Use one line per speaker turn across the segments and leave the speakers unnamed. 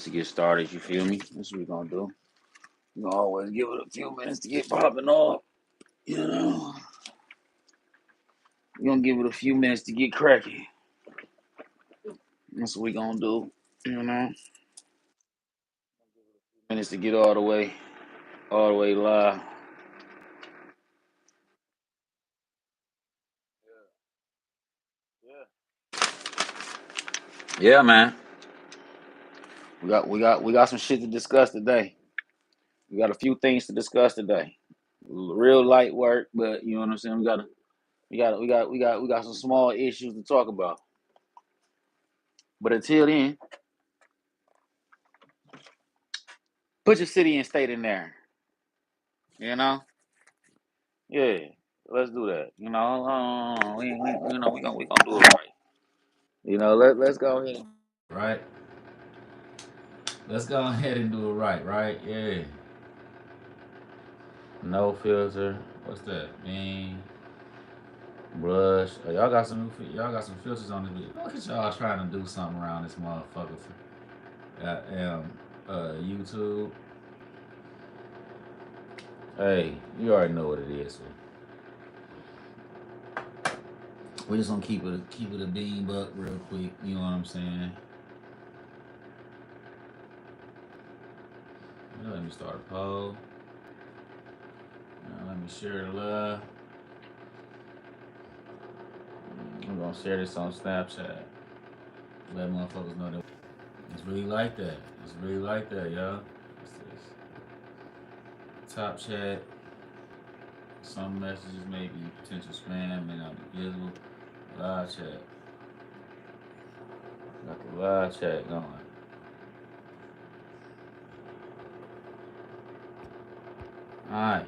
To get started, you feel me? That's what we're gonna do. We're gonna always give it a few minutes to get popping off, you know. We're gonna give it a few minutes to get cracking. That's what we're gonna do, you know. Minutes to get all the way live. Yeah, man. We got some shit to discuss today. We got a few things to discuss today. Real light work, but you know what I'm saying. We got some small issues to talk about. But until then, put your city and state in there. You know, yeah. Let's do that. You know, we gonna do it right. You know, let's go ahead. Right. Let's go ahead and do it right. Right. Yeah. No filter. What's that? Bean. Brush. Oh, y'all got some filters on this video. Look at y'all trying to do something around this motherfucker. Goddamn YouTube. Hey, you already know what it is. So we're just gonna keep it a bean buck real quick. You know what I'm saying? Let me start a poll. Let me share the love. I'm gonna share this on Snapchat. Let motherfuckers know that it's really like that. It's really like that, y'all. What's this? Top chat. Some messages may be potential spam, may not be visible. Live chat. Got the live chat going. Alright.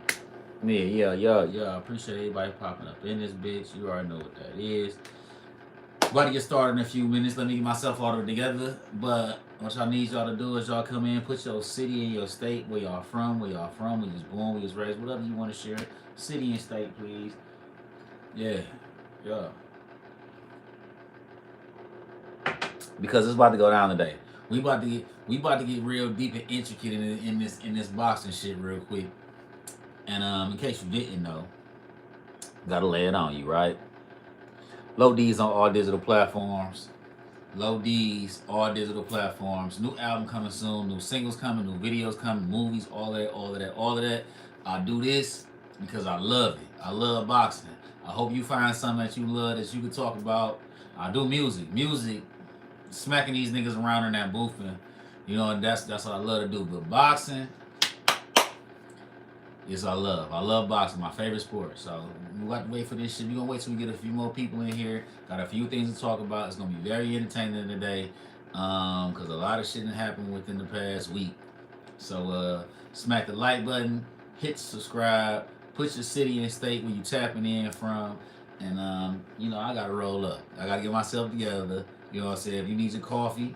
Yeah. Appreciate everybody popping up in this bitch. You already know what that is. About to get started in a few minutes. Let me get myself all together. But what I need y'all to do is y'all come in, put your city and your state, where y'all from, where you was born, where you was raised, whatever you want to share. City and state, please. Yeah. Because it's about to go down today. We about to get real deep and intricate in this boxing shit real quick. And in case you didn't know, gotta lay it on you, right? Low D's on all digital platforms. Low D's, all digital platforms. New album coming soon. New singles coming. New videos coming. Movies. All of that. I do this because I love it. I love boxing. I hope you find something that you love that you can talk about. I do music. Smacking these niggas around in that booth, and you know, and that's what I love to do. But boxing, yes, I love boxing, my favorite sport. So we got to wait for this shit. We gonna wait till we get a few more people in here. Got a few things to talk about. It's gonna be very entertaining today, cause a lot of shit happened within the past week. So smack the like button, hit subscribe, put your city and state where you tapping in from, and you know, I gotta roll up. I gotta get myself together. You know what I'm saying? If you need your coffee,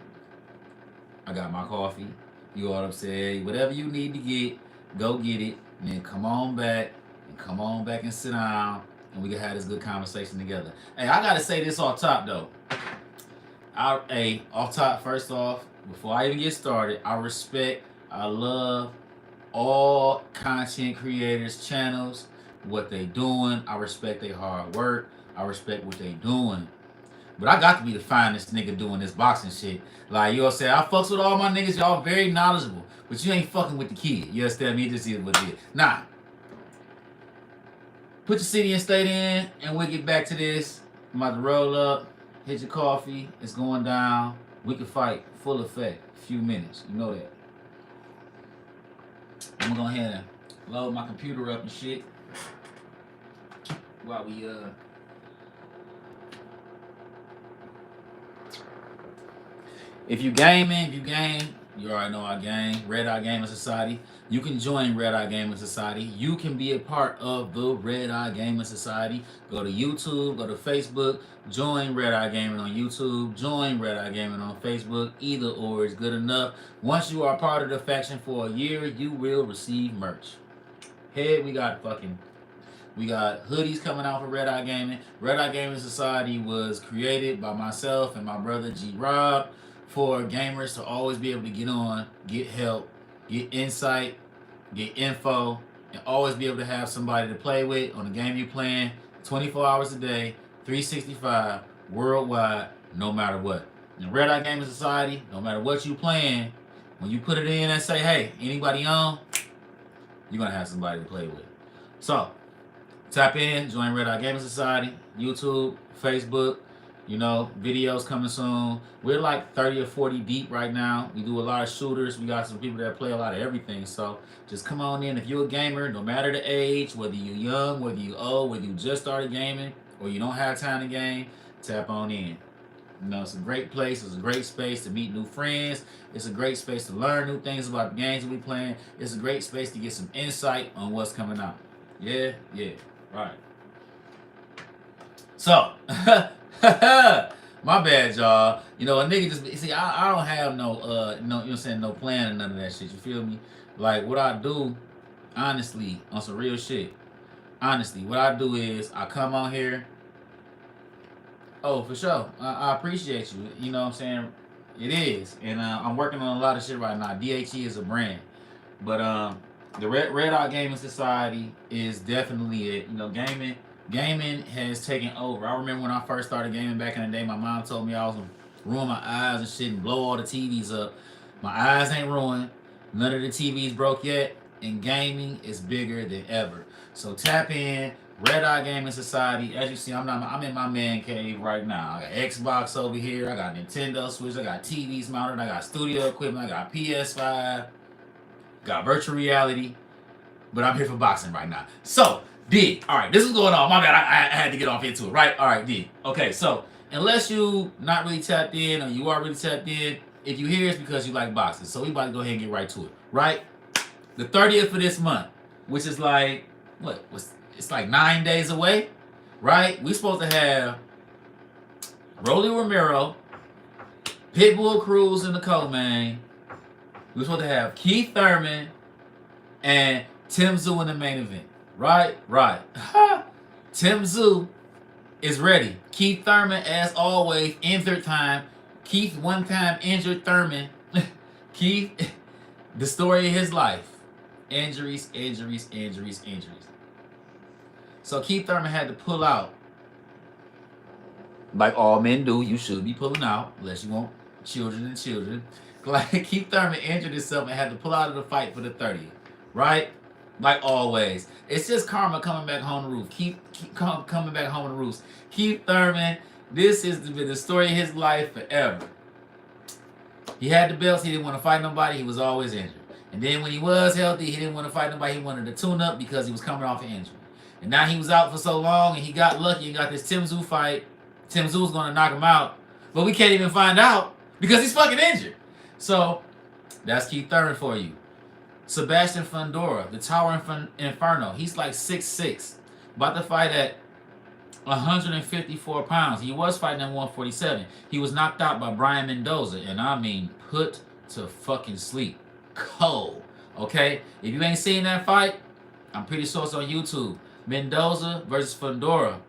I got my coffee. You know what I'm saying? Whatever you need to get, go get it. And then come on back and sit down, and we can have this good conversation together. Hey, I gotta say this off top though. Off top, first off, before I even get started, I love all content creators' channels, what they doing. I respect their hard work. I respect what they doing. But I got to be the finest nigga doing this boxing shit. Like, you know what I'm saying? I fucks with all my niggas. Y'all very knowledgeable. But you ain't fucking with the kid. You understand me? This is what it is. Nah. Put your city and state in, and we'll get back to this. I'm about to roll up. Hit your coffee. It's going down. We can fight full effect. A few minutes. You know that. I'm gonna go ahead and load my computer up and shit. While we If you game, you already know our game, Red Eye Gaming Society. You can join Red Eye Gaming Society. You can be a part of the Red Eye Gaming Society. Go to YouTube, go to Facebook, join Red Eye Gaming on YouTube, join Red Eye Gaming on Facebook. Either or is good enough. Once you are part of the faction for a year, you will receive merch. Hey, we got hoodies coming out for Red Eye Gaming. Red Eye Gaming Society was created by myself and my brother G Rob. for gamers to always be able to get on, get help, get insight, get info, and always be able to have somebody to play with on the game you're playing 24 hours a day, 365, worldwide, no matter what. In Red Eye Gaming Society, no matter what you playing, when you put it in and say, hey, anybody on, you're going to have somebody to play with. So, tap in, join Red Eye Gaming Society, YouTube, Facebook, videos coming soon. We're like 30 or 40 deep right now. We do a lot of shooters. We got some people that play a lot of everything. So just come on in. If you're a gamer, no matter the age, whether you're young, whether you're old, whether you just started gaming, or you don't have time to game, tap on in. It's a great place. It's a great space to meet new friends. It's a great space to learn new things about the games that we playing. It's a great space to get some insight on what's coming out. Yeah, right. So, my bad, y'all. A nigga just see. I don't have no plan or none of that shit. You feel me? Like what I do, honestly, on some real shit. Honestly, what I do is I come on here. Oh, for sure. I appreciate you. You know what I'm saying? It is, and I'm working on a lot of shit right now. DHE is a brand, but the Red Eye Gaming Society is definitely it. Gaming has taken over. I remember when I first started gaming back in the day, my mom told me I was gonna ruin my eyes and shit and blow all the TVs up. My eyes ain't ruined. None of the TVs broke yet, and gaming is bigger than ever. So tap in, Red Eye Gaming Society. As you see, I'm in my man cave right now. I got Xbox over here. I got Nintendo Switch. I got TVs mounted. I got studio equipment. I got PS5. Got virtual reality. But I'm here for boxing right now. So, all right, this is going on. My bad, I had to get off into it, right? All right, okay, so unless you not really tapped in or you are really tapped in, if you here, it's because you like boxing. So we about to go ahead and get right to it, right? The 30th of this month, which is like, it's like 9 days away, right? We supposed to have Rolly Romero, Pitbull Cruz in the co-main. We're supposed to have Keith Thurman and Tim Tszyu in the main event. Right. Tim Tszyu is ready. Keith Thurman, as always, injured time. Keith one time injured Thurman. Keith, the story of his life. Injuries. So Keith Thurman had to pull out. Like all men do, you should be pulling out, unless you want children. Like Keith Thurman injured himself and had to pull out of the fight for the 30th. Right? Like always. It's just karma coming back home to roost. Keep coming back home to roost. Keith Thurman, this is the story of his life forever. He had the belts. He didn't want to fight nobody. He was always injured. And then when he was healthy, he didn't want to fight nobody. He wanted to tune up because he was coming off an injury. And now he was out for so long, and he got lucky and got this Tim Tszyu fight. Tim Tszyu was going to knock him out. But we can't even find out because he's fucking injured. So, that's Keith Thurman for you. Sebastian Fundora, the Tower Inferno. He's like 6'6". About to fight at 154 pounds. He was fighting at 147. He was knocked out by Brian Mendoza. And I mean, put to fucking sleep. Cold. Okay? If you ain't seen that fight, I'm pretty sure it's on YouTube. Mendoza versus Fundora.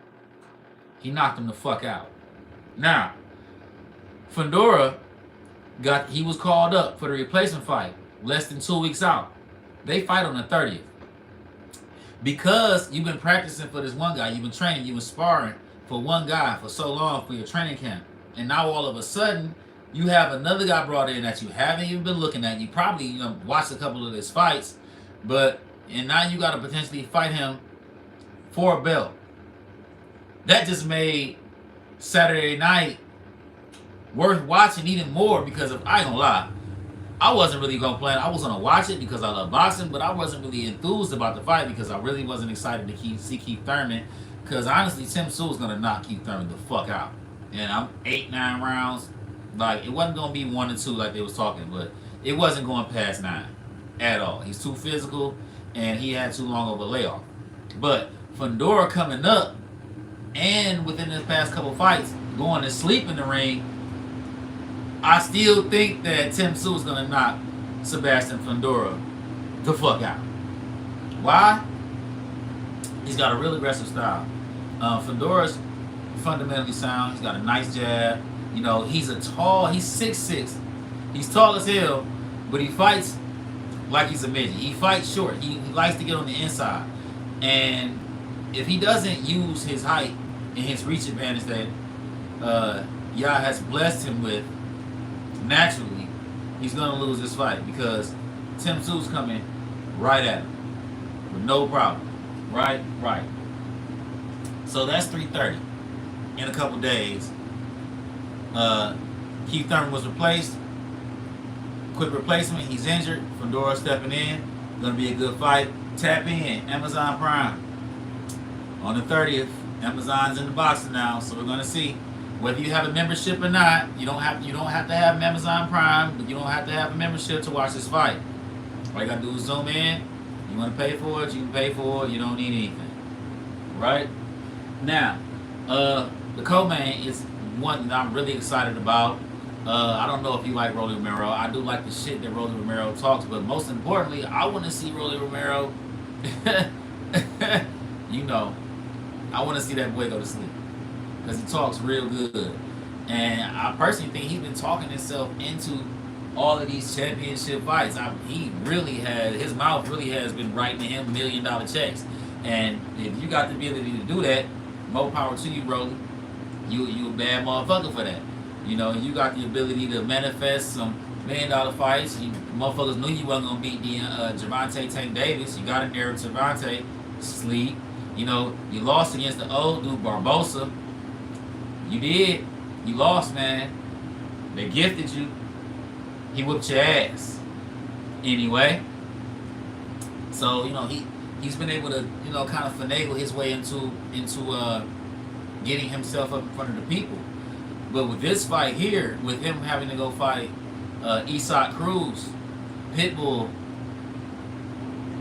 He knocked him the fuck out. Now, Fundora he was called up for the replacement fight. Less than 2 weeks out. They fight on the 30th. Because you've been practicing for this one guy, you've been training, you've been sparring for one guy for so long for your training camp. And now all of a sudden, you have another guy brought in that you haven't even been looking at. You probably watched a couple of his fights. And now you got to potentially fight him for a belt. That just made Saturday night worth watching even more because I ain't gonna lie. I wasn't really going to plan. I was going to watch it because I love boxing, but I wasn't really enthused about the fight because I really wasn't excited to see Keith Thurman because honestly, Tim Tszyu was going to knock Keith Thurman the fuck out. And I'm 8-9 rounds. Like, it wasn't going to be 1 or 2 like they was talking, but it wasn't going past 9 at all. He's too physical, and he had too long of a layoff. But Fundora coming up, and within the past couple fights, going to sleep in the ring, I still think that Tim Tszyu is going to knock Sebastian Fundora the fuck out. Why? He's got a real aggressive style. Fundora's fundamentally sound. He's got a nice jab. You know, he's 6'6". He's tall as hell, but he fights like he's a midget. He fights short. He likes to get on the inside. And if he doesn't use his height and his reach advantage that Yah has blessed him with naturally, he's gonna lose this fight because Tim Tszyu's coming right at him with no problem. Right. So that's 3:30 in a couple days. Keith Thurman was replaced. Quick replacement. He's injured. Fedora stepping in. Gonna be a good fight. Tap in. Amazon Prime on the 30th. Amazon's in the boxing now, so we're gonna see whether you have a membership or not. You don't have to have Amazon Prime, but you don't have to have a membership to watch this fight. All you gotta do is zoom in. You want to pay for it, you can pay for it. You don't need anything. Right now, the co-main is one that I'm really excited about. I don't know if you like Rolly Romero. I do like the shit that Rolly Romero talks, but most importantly, I want to see Rolly Romero. You know, I want to see that boy go to sleep because he talks real good, and I personally think he's been talking himself into all of these championship fights. He really has, his mouth really has been writing him $1 million checks, and if you got the ability to do that, more power to you, Rolly. You a bad motherfucker for that. You know, you got the ability to manifest some $1 million fights. You motherfuckers knew you wasn't gonna beat the Gervonta Tank Davis. You got in there with Gervonta, sleep. You know, you lost against the old dude Barbosa. You did. You lost, man. They gifted you. He whooped your ass. Anyway. So, you know, he's been able to, you know, kind of finagle his way into getting himself up in front of the people. But with this fight here, with him having to go fight Isaac Cruz, Pitbull,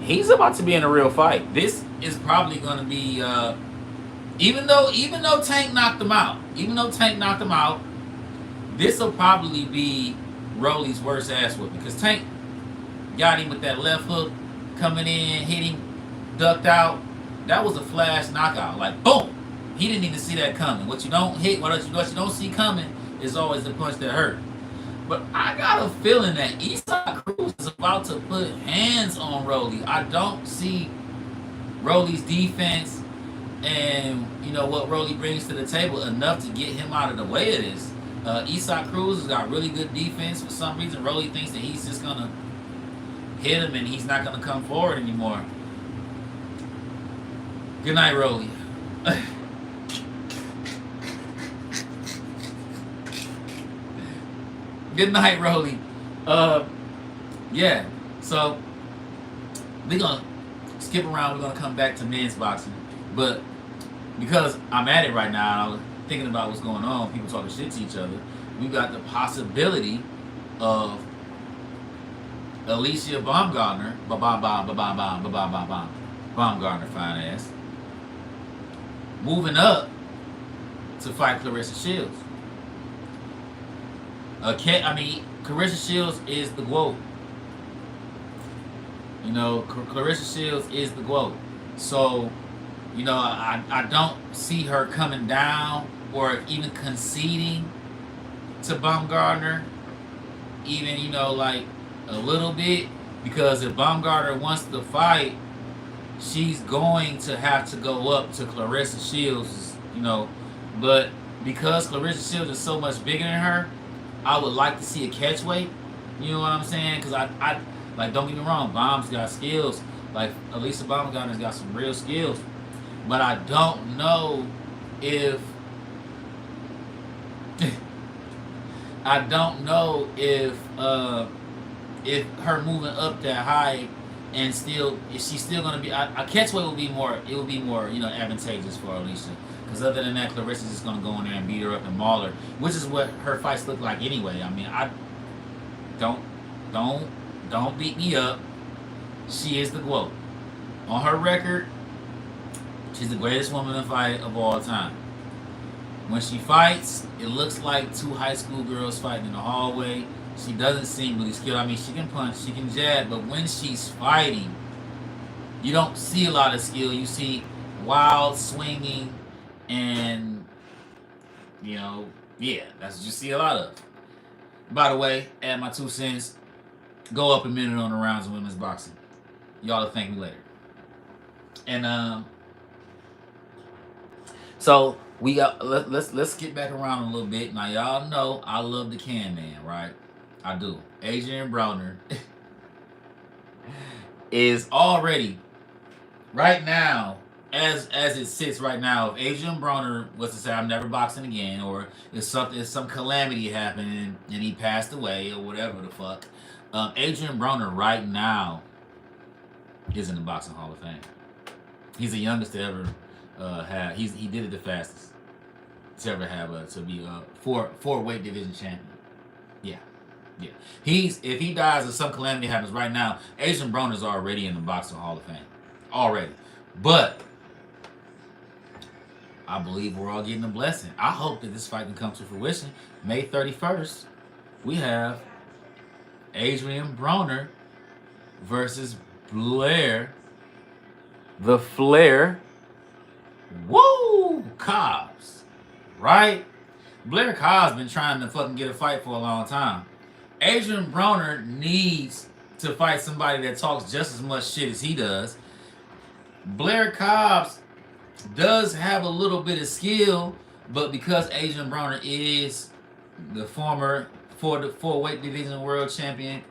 he's about to be in a real fight. This is probably going to be, even though Tank knocked him out, this will probably be Rolly's worst ass whoop because Tank got him with that left hook coming in, hit him, ducked out. That was a flash knockout, like boom. He didn't even see that coming. What you don't hit, what you don't see coming is always the punch that hurt. But I got a feeling that Isaac Cruz is about to put hands on Rolly. I don't see Rolly's defense and, you know, what Rolly brings to the table enough to get him out of the way of this. Isaac Cruz has got really good defense. For some reason, Rolly thinks that he's just going to hit him and he's not going to come forward anymore. Good night, Rolly. Good night, Rolly. Yeah. So we're gonna skip around. We're gonna come back to men's boxing, but because I'm at it right now, I was thinking about what's going on. People talking shit to each other. We got the possibility of Alicia Baumgardner, Baumgardner, fine ass, moving up to fight Claressa Shields. Claressa Shields is the GOAT. You know, Claressa Shields is the GOAT. So, you know, I don't see her coming down or even conceding to Baumgardner, even, you know, like a little bit, because if Baumgardner wants to fight, she's going to have to go up to Claressa Shields, you know. But because Claressa Shields is so much bigger than her, I would like to see a catch weight. You know what I'm saying? Because I like, don't get me wrong, Baum's got skills. Like, Alicia Baumgardner's got some real skills. But I don't know if if her moving up that high and still, if she's still gonna be a catch weight will be more, you know, advantageous for Alicia. Because other than that, Claressa's just gonna go in there and beat her up and maul her, which is what her fights look like anyway. I mean, I don't beat me up. She is the GOAT. On her record, she's the greatest woman in fight of all time. When she fights, it looks like two high school girls fighting in the hallway. She doesn't seem really skilled. I mean, she can punch, she can jab, but when she's fighting, you don't see a lot of skill. You see wild swinging and, you know, Yeah, that's what you see a lot of. By the way, add my 2 cents. Go up a minute on the rounds of women's boxing. Y'all will thank me later. And so we got let's get back around a little bit. Now y'all know I love the Can Man, right? I do. Adrian Broner is already right now, as it sits right now. If Adrian Broner was to say I'm never boxing again, or if some calamity happened and he passed away or whatever the fuck, Adrian Broner right now is in the Boxing Hall of Fame. He's the youngest to ever have. He did it the fastest to ever have to be a four weight division champion. Yeah, yeah. If he dies or some calamity happens right now, Adrian Broner's already in the Boxing Hall of Fame, already. But I believe we're all getting a blessing. I hope that this fight can come to fruition. May 31st, we have Adrian Broner versus Blair the Flair Cobbs. Right? Blair Cobb's been trying to fucking get a fight for a long time. Adrian Broner needs to fight somebody that talks just as much shit as he does. Blair Cobbs does have a little bit of skill, but because Adrian Broner is the former four weight division world champion,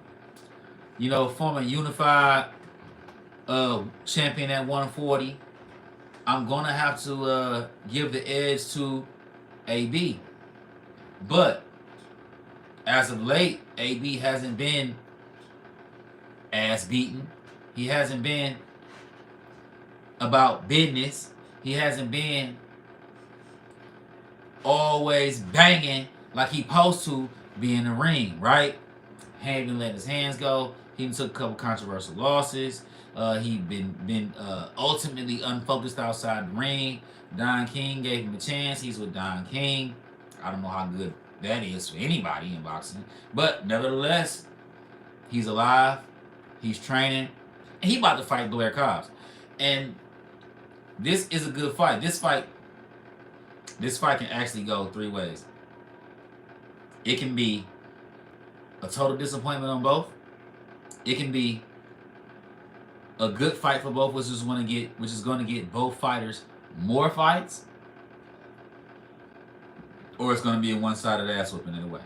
former unified champion at 140, I'm gonna have to give the edge to AB. But as of late, AB hasn't been ass beaten. He hasn't been about business. He hasn't been always banging like he supposed to be in the ring, right? He ain't been letting his hands go. He took a couple controversial losses. He been ultimately unfocused outside the ring. Don King gave him a chance. He's with Don King. I don't know how good that is for anybody in boxing, but nevertheless, he's alive. He's training, and he about to fight Blair Cobbs. And this is a good fight. This fight can actually go three ways. It can be a total disappointment on both. It can be a good fight for both, which is going to get both fighters more fights, or it's going to be a one-sided ass whooping in a way.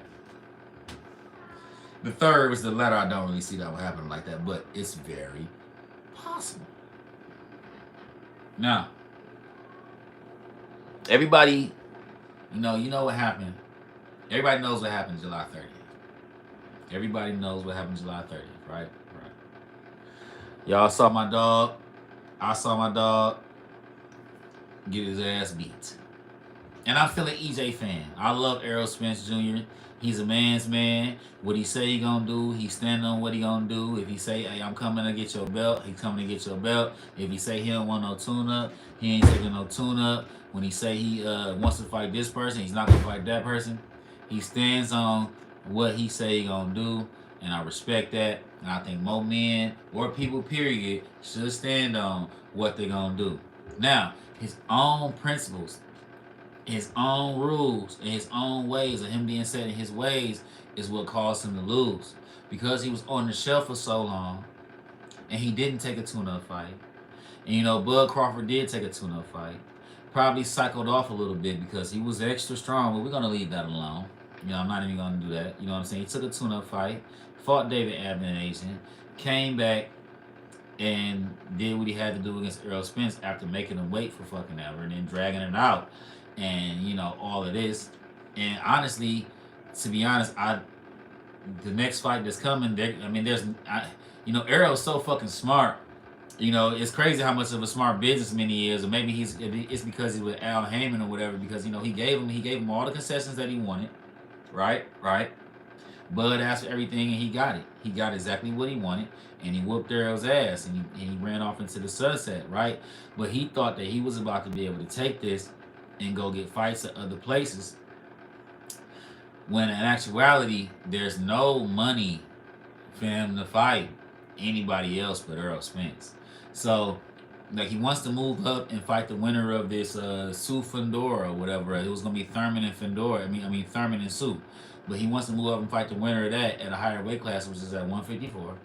The third was the latter. I don't really see that will happen like that, but it's very possible. Now, everybody, you know what happened. Everybody knows what happened July 30th. Everybody knows what happened July 30th, right? Right. Y'all saw my dog. I saw my dog get his ass beat. And I'm still an EJ fan. I love Errol Spence Jr. He's a man's man. What he say he gonna do, he stand on what he gonna do. If he say, hey, I'm coming to get your belt, he coming to get your belt. If he say he don't want no tune-up, he ain't taking no tune-up. When he say he wants to fight this person, he's not gonna fight that person. He stands on what he say he gonna do, and I respect that. And I think more men or people, period, should stand on what they're gonna do. Now, his own principles, his own rules, and his own ways of him being set in his ways is what caused him to lose. Because he was on the shelf for so long, and he didn't take a tune-up fight. And Bud Crawford did take a tune-up fight. Probably cycled off a little bit because he was extra strong, but we're going to leave that alone. I'm not even going to do that. You know what I'm saying? He took a tune-up fight, fought David Abnegation, came back, and did what he had to do against Errol Spence after making him wait for fucking ever and then dragging it out. And all of this, and honestly, to be honest, the next fight that's coming, Errol's so fucking smart. It's crazy how much of a smart businessman he is, or maybe it's because he's with Al Heyman or whatever. Because he gave him all the concessions that he wanted, right. Bud asked for everything, and he got it. He got exactly what he wanted, and he whooped Errol's ass, and he ran off into the sunset, right. But he thought that he was about to be able to take this and go get fights at other places, when in actuality there's no money for him to fight anybody else but Errol Spence. So Like he wants to move up and fight the winner of this Sue Fendora or whatever. It was gonna be Thurman and Fendora. I mean Thurman and Sue. But he wants to move up and fight the winner of that at a higher weight class, which is at 154.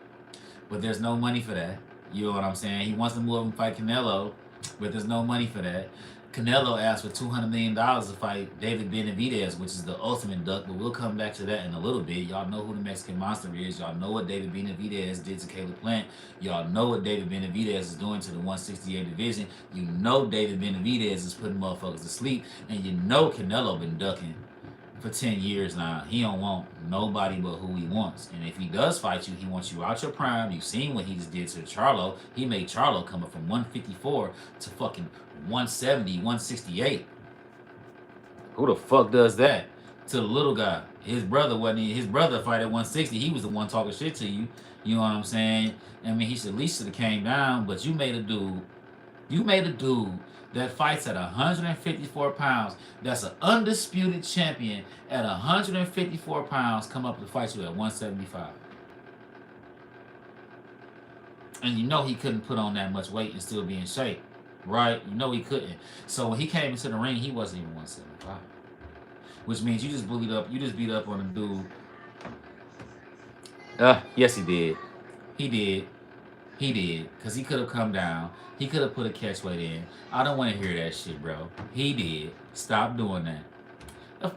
But there's no money for that. You know what I'm saying? He wants to move up and fight Canelo, but there's no money for that. Canelo asked for $200 million to fight David Benavidez, which is the ultimate duck, but we'll come back to that in a little bit. Y'all know who the Mexican monster is. Y'all know what David Benavidez did to Caleb Plant. Y'all know what David Benavidez is doing to the 168 division. You know David Benavidez is putting motherfuckers to sleep, and you know Canelo been ducking for 10 years now. He don't want nobody but who he wants. And if he does fight you, he wants you out your prime. You've seen what he just did to Charlo. He made Charlo come up from 154 to fucking 170, 168. Who the fuck does that to the little guy? His brother wasn't his brother fight at 160. He was the one talking shit to you. You know what I'm saying? I mean, he should at least have came down, but you made a dude that fights at 154 pounds, that's an undisputed champion at 154 pounds, come up to fight you at 175. And you know he couldn't put on that much weight and still be in shape, right? You know he couldn't. So when he came into the ring, he wasn't even 175. Which means you just beat up on a dude. Yes he did. He did. He did, because he could have come down. He could have put a catch weight in. I don't want to hear that shit, bro. He did. Stop doing that.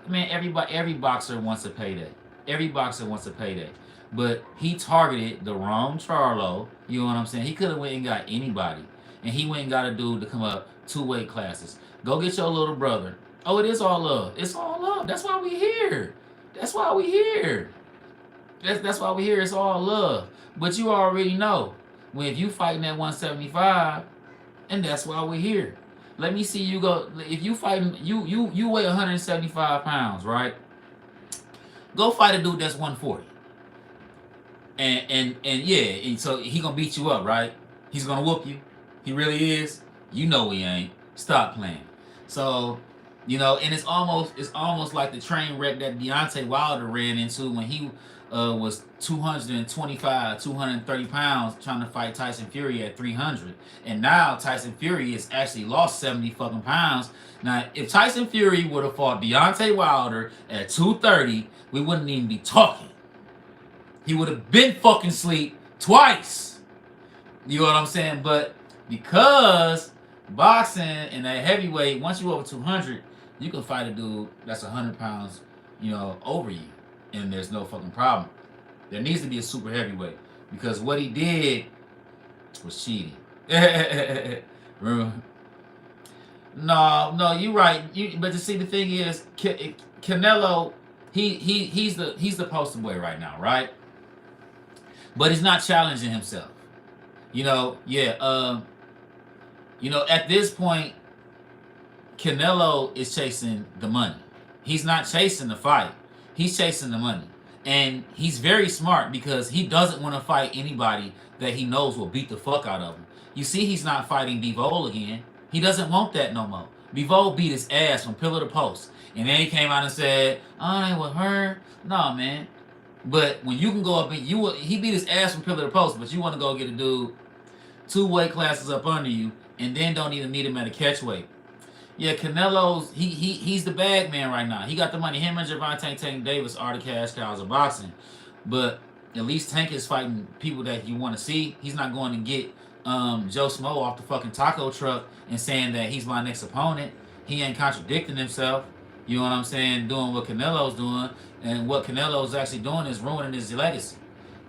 Man, every boxer wants a payday. Every boxer wants a payday. But he targeted the wrong Charlo. You know what I'm saying? He could have went and got anybody. And he went and got a dude to come up 2 weight classes. Go get your little brother. Oh, it is all love. It's all love. That's why we here. That's why we here. That's why we here. It's all love. But you already know. When if you fighting at 175, and that's why we're here. Let me see you go. If you fighting, you weigh 175 pounds, right? Go fight a dude that's 140. And yeah, and so he gonna beat you up, right? He's gonna whoop you. He really is. You know he ain't. Stop playing. So, you know, and it's almost like the train wreck that Deontay Wilder ran into when he was 225, 230 pounds trying to fight Tyson Fury at 300. And now Tyson Fury has actually lost 70 fucking pounds. Now, if Tyson Fury would have fought Deontay Wilder at 230, we wouldn't even be talking. He would have been fucking asleep twice. You know what I'm saying? But because boxing and that heavyweight, once you over 200, you can fight a dude that's 100 pounds, you know, over you. And there's no fucking problem. There needs to be a super heavyweight because what he did was cheating. No, you're right. But you see, the thing is, Canelo, he's the poster boy right now, right? But he's not challenging himself. You know, yeah. You know, at this point, Canelo is chasing the money. He's not chasing the fight. He's chasing the money. And he's very smart because he doesn't want to fight anybody that he knows will beat the fuck out of him. You see, he's not fighting Bivol again. He doesn't want that no more. Bivol beat his ass from pillar to post. And then he came out and said, I ain't with her. Nah, man. But when you can go up and he beat his ass from pillar to post, but you want to go get a dude 2 weight classes up under you and then don't even meet him at a catch weight. Yeah, Canelo's he's the bag man right now. He got the money. Him and Gervonta Tank Davis are the cash cows of boxing. But at least Tank is fighting people that you want to see. He's not going to get Joe Smo off the fucking taco truck and saying that he's my next opponent. He ain't contradicting himself. You know what I'm saying? Doing what Canelo's doing. And what Canelo's actually doing is ruining his legacy.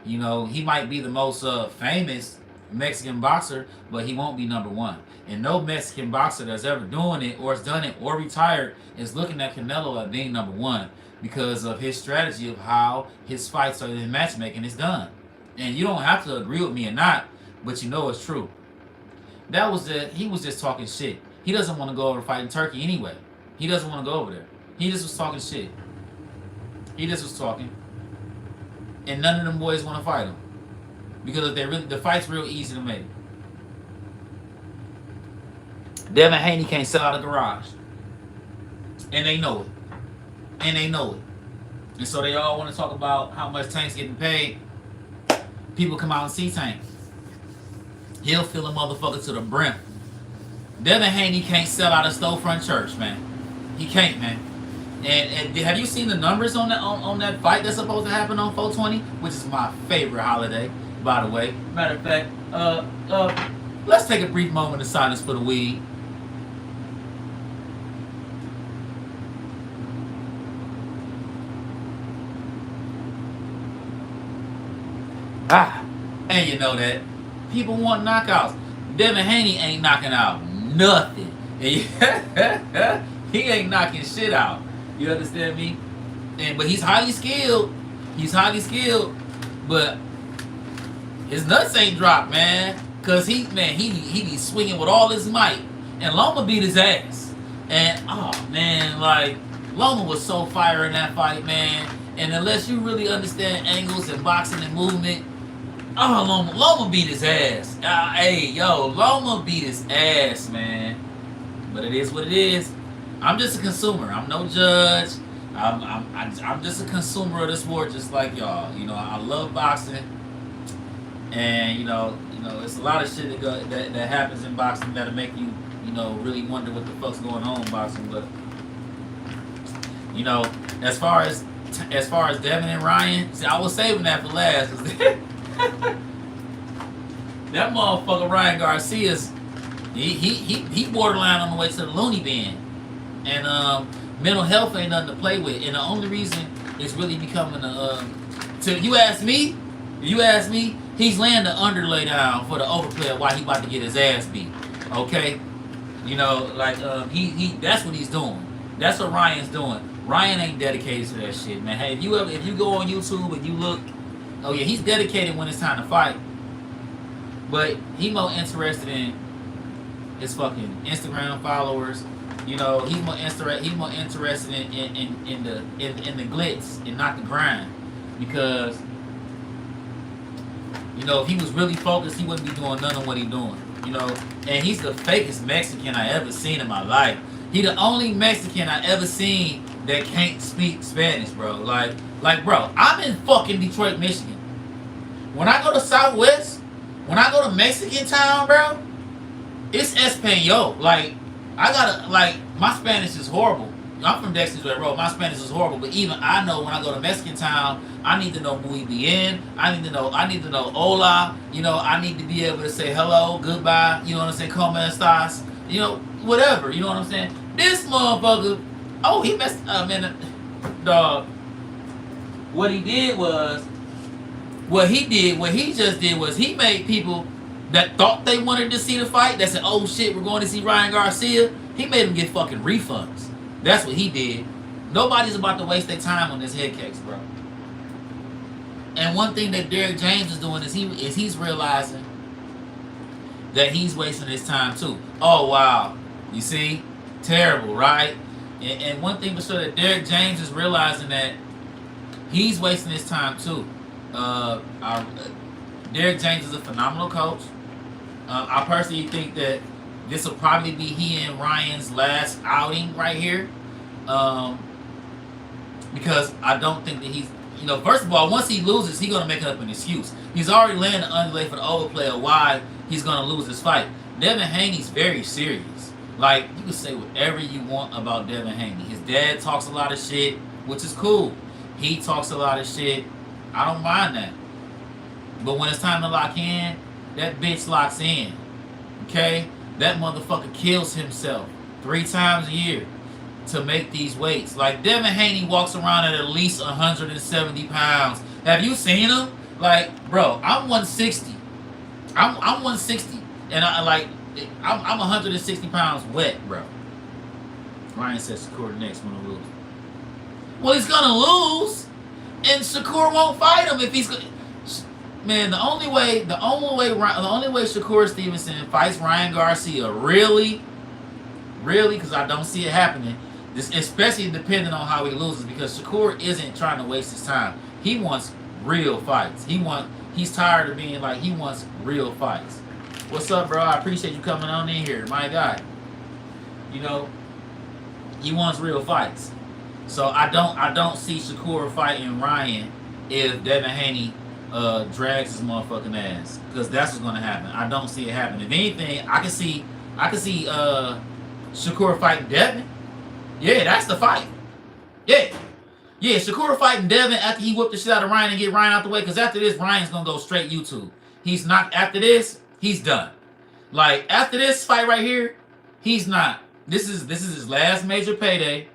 You know, he might be the most famous Mexican boxer, but he won't be number 1. And no Mexican boxer that's ever doing it or has done it or retired is looking at Canelo as being number 1 because of his strategy of how his fights or his matchmaking is done. And you don't have to agree with me or not, but you know it's true. He was just talking shit. He doesn't want to go over fighting Turkey anyway. He doesn't want to go over there. He just was talking shit. He just was talking. And none of them boys want to fight him. Because the fight's real easy to make. Devin Haney can't sell out a garage. And they know it. And so they all want to talk about how much Tank's getting paid. People come out and see Tank. He'll fill a motherfucker to the brim. Devin Haney can't sell out a storefront church, man. He can't, man. And have you seen the numbers on that fight that's supposed to happen on 420, which is my favorite holiday, by the way. Matter of fact, let's take a brief moment of silence for the weed. Ah, and you know that people want knockouts. Devin Haney ain't knocking out nothing. He ain't knocking shit out. You understand me? But he's highly skilled. He's highly skilled, but his nuts ain't dropped, man. Cause he be swinging with all his might, and Loma beat his ass. And oh man, like Loma was so fire in that fight, man. And unless you really understand angles and boxing and movement, oh Loma beat his ass. Hey yo, Loma beat his ass, man. But it is what it is. I'm just a consumer. I'm no judge. I'm just a consumer of the sport, just like y'all. You know, I love boxing, and it's a lot of shit that happens in boxing that'll make you, really wonder what the fuck's going on in boxing. But as far as Devin and Ryan, see, I was saving that for last. That motherfucker Ryan Garcia's he borderline on the way to the loony bin, and mental health ain't nothing to play with. And the only reason it's really becoming you ask me, he's laying the underlay down for the overplay while he about to get his ass beat. Okay, he that's what he's doing. That's what Ryan's doing. Ryan ain't dedicated to that shit, man. Hey, if you go on YouTube and you look, oh yeah, he's dedicated when it's time to fight, but he more interested in his fucking Instagram followers. He's more interested in the glitz and not the grind, because if he was really focused, he wouldn't be doing none of what he's doing. And he's the fakest Mexican I ever seen in my life. He the only Mexican I ever seen that can't speak Spanish, bro. Like, bro, I'm in fucking Detroit, Michigan. When I go to Southwest, when I go to Mexican town, bro, it's Espanol. Like, my Spanish is horrible. I'm from Dexter's Road. My Spanish is horrible, but even I know when I go to Mexican town, I need to know muy bien. I need to know hola. I need to be able to say hello, goodbye. You know what I'm saying? Como estas? Whatever. You know what I'm saying? This motherfucker, he messed up, man. Dog. What he just did was he made people that thought they wanted to see the fight, that said, oh shit, we're going to see Ryan Garcia, he made them get fucking refunds. That's what he did. Nobody's about to waste their time on this head case, bro. And one thing that Derrick James is doing is he's realizing that he's wasting his time too. Oh wow. You see? Terrible, right? And one thing for sure, that Derrick James is realizing that he's wasting his time too. Derrick James is a phenomenal coach. I personally think that this will probably be he and Ryan's last outing right here, because I don't think that he's, first of all, once he loses, he's gonna make up an excuse. He's already laying the underlay for the overplay of why he's gonna lose this fight. Devin Haney's very serious. Like, you can say whatever you want about Devin Haney. His dad talks a lot of shit, which is cool. He talks a lot of shit. I don't mind that. But when it's time to lock in, that bitch locks in. Okay? That motherfucker kills himself 3 times a year to make these weights. Like, Devin Haney walks around at least 170 pounds. Have you seen him? Like, bro, I'm 160. I'm 160. And I'm 160 pounds wet, bro. Ryan says Shakur next one to lose. Well, he's gonna lose, and Shakur won't fight him if he's gonna. Man, the only way Shakur Stevenson fights Ryan Garcia, really, because I don't see it happening. This, especially depending on how he loses, because Shakur isn't trying to waste his time. He wants real fights. He's tired of being like, he wants real fights. What's up, bro? I appreciate you coming on in here, my guy. He wants real fights. So I don't see Shakur fighting Ryan if Devin Haney drags his motherfucking ass, because that's what's gonna happen. I don't see it happening. If anything, I can see I could see Shakur fighting Devin. Yeah, that's the fight. Yeah. Yeah, Shakur fighting Devin after he whooped the shit out of Ryan and get Ryan out the way. Because after this, Ryan's going to go straight YouTube. He's not, after this, he's done. Like, after this fight right here, he's not. This is his last major payday.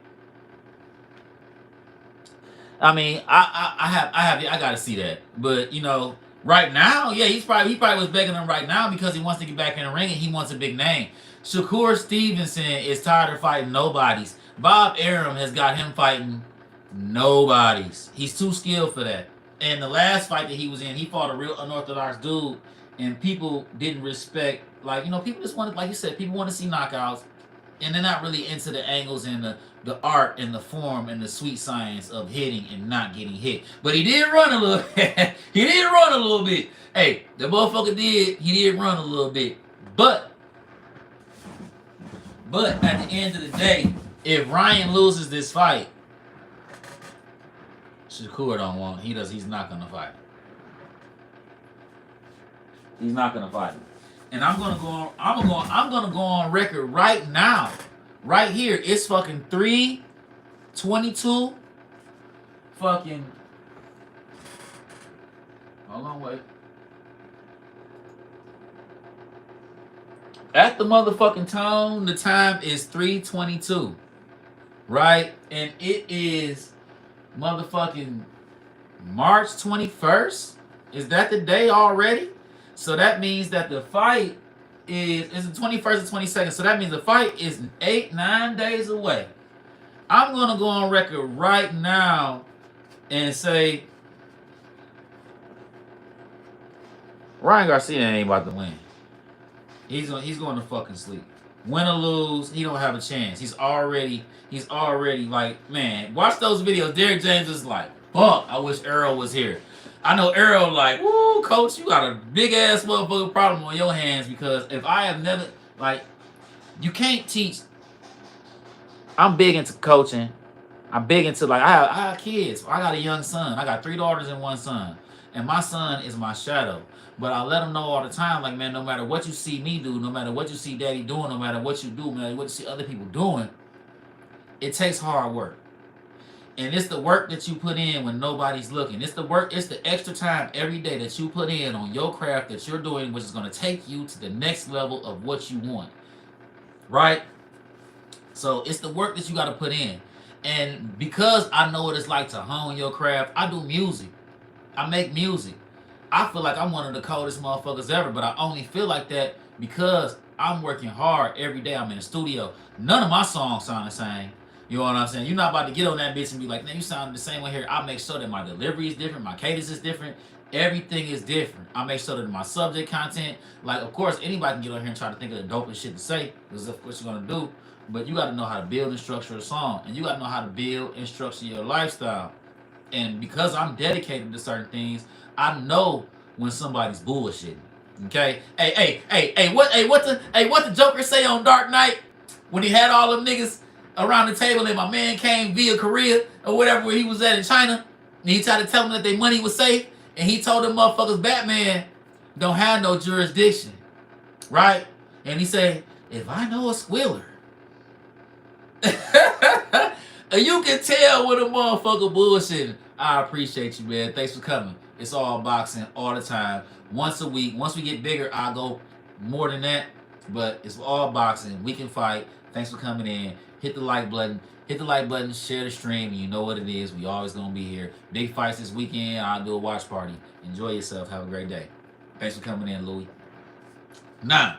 I mean, I gotta see that. But you know, right now, yeah, he probably was begging him right now because he wants to get back in the ring and he wants a big name. Shakur Stevenson is tired of fighting nobodies. Bob Arum has got him fighting nobodies. He's too skilled for that. And the last fight that he was in, he fought a real unorthodox dude, and people didn't respect. Like, you know, people just wanted, like you said, people want to see knockouts, and they're not really into the angles and the art and the form and the sweet science of hitting and not getting hit. But he did run a little bit. He did run a little bit. Hey, the motherfucker he did run a little bit. But at the end of the day, if Ryan loses this fight, Shakur don't want. He's not gonna fight. He's not gonna fight. And I'm gonna go on record right now. Right here. It's fucking 3:22. Fucking. Hold on, wait. At the motherfucking tone, the time is 3:22. Right? And it is motherfucking March 21st. Is that the day already? So that means that the fight is the 21st and 22nd. So that means the fight is 9 days away. I'm gonna go on record right now and say Ryan Garcia ain't about to win. He's going to fucking sleep. Win or lose, he don't have a chance. He's already like, man, watch those videos. Derrick James is like, fuck, I wish Errol was here. I know Errol like, woo, coach, you got a big ass motherfucking problem on your hands because if I have never, like, you can't teach. I'm big into coaching. I'm big into, like, I have kids. I got a young son. I got 3 daughters and 1 son. And my son is my shadow. But I let them know all the time, like, man, no matter what you see me do, no matter what you see daddy doing, no matter what you do, no matter what you see other people doing, it takes hard work. And it's the work that you put in when nobody's looking. It's the work, it's the extra time every day that you put in on your craft that you're doing, which is going to take you to the next level of what you want. Right? So it's the work that you got to put in. And because I know what it's like to hone your craft, I do music. I make music. I feel like I'm one of the coldest motherfuckers ever, but I only feel like that because I'm working hard every day. I'm in the studio. None of my songs sound the same. You know what I'm saying? You're not about to get on that bitch and be like, man, you sound the same way here. I make sure that my delivery is different, my cadence is different, everything is different. I make sure that my subject content, like, of course, anybody can get on here and try to think of the dopest shit to say, because that's what you're gonna do. But you got to know how to build and structure a song, and you got to know how to build and structure your lifestyle. And because I'm dedicated to certain things, I know when somebody's bullshitting. Okay? What the Joker say on Dark Knight when he had all them niggas around the table and my man came via Korea or whatever where he was at in China, and he tried to tell them that their money was safe, and he told them motherfuckers Batman don't have no jurisdiction. Right? And he said, if I know a squealer, you can tell when a motherfucker bullshitting. I appreciate you, man. Thanks for coming. It's all boxing all the time. Once a week. Once we get bigger, I'll go more than that. But it's all boxing. We can fight. Thanks for coming in. Hit the like button. Hit the like button. Share the stream. You know what it is. We always going to be here. Big fights this weekend. I'll do a watch party. Enjoy yourself. Have a great day. Thanks for coming in, Louis. Now,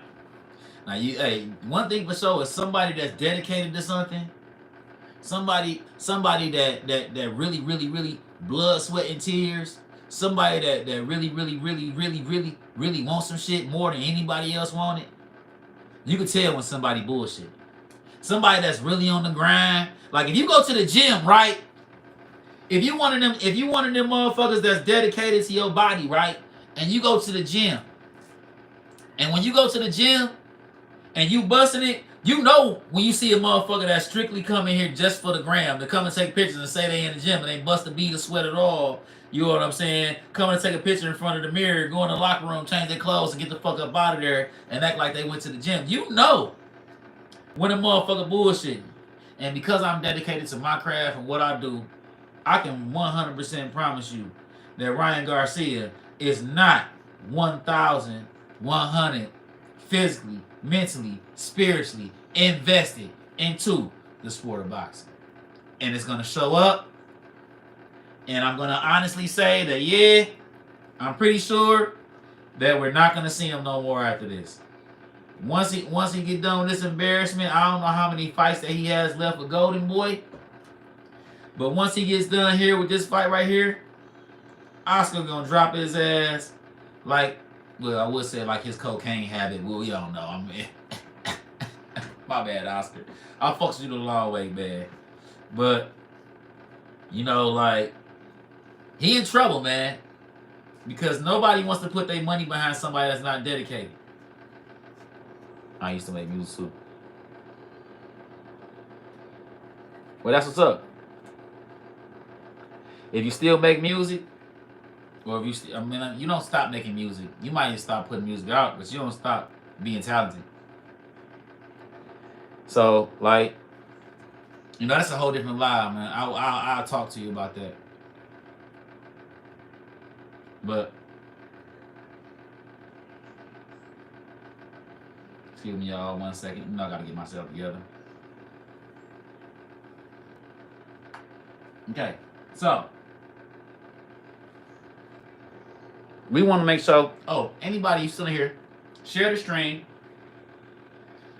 one thing for sure is somebody that's dedicated to something. Somebody that really blood, sweat, and tears. Somebody that really wants some shit more than anybody else want it. You can tell when somebody bullshit. Somebody that's really on the grind. Like if you go to the gym, right? If you one of them motherfuckers that's dedicated to your body, right? And you go to the gym. And when you go to the gym and you busting it, You know when you see a motherfucker that's strictly coming here just for the gram, to come and take pictures and say they in the gym and they bust a beat or sweat at all. You know what I'm saying? Coming to take a picture in front of the mirror, go in the locker room, change their clothes, and get the fuck up out of there and act like they went to the gym. You know when a motherfucker bullshitting. And because I'm dedicated to my craft and what I do, I can 100% promise you that Ryan Garcia is not 1,100 physically, mentally, spiritually invested into the sport of boxing. And it's going to show up. And I'm going to honestly say that, yeah, I'm pretty sure that we're not going to see him no more after this. Once he get done with this embarrassment, I don't know how many fights that he has left with Golden Boy. But once he gets done here with this fight right here, Oscar gonna drop his ass like, well, I would say like his cocaine habit. Well, we don't know. I mean, my bad, Oscar. I fucks you the long way, man. But you know, like, he in trouble, man, because nobody wants to put their money behind somebody that's not dedicated. I used to make music too. Well, that's what's up. If you still make music, or if you, I mean, you don't stop making music. You might even stop putting music out, but you don't stop being talented. So, like, you know, that's a whole different live, man. I'll talk to you about that. But, excuse me, y'all, 1 second. You know, I gotta get myself together. Okay, so we want to make sure. Oh, anybody still here? Share the stream.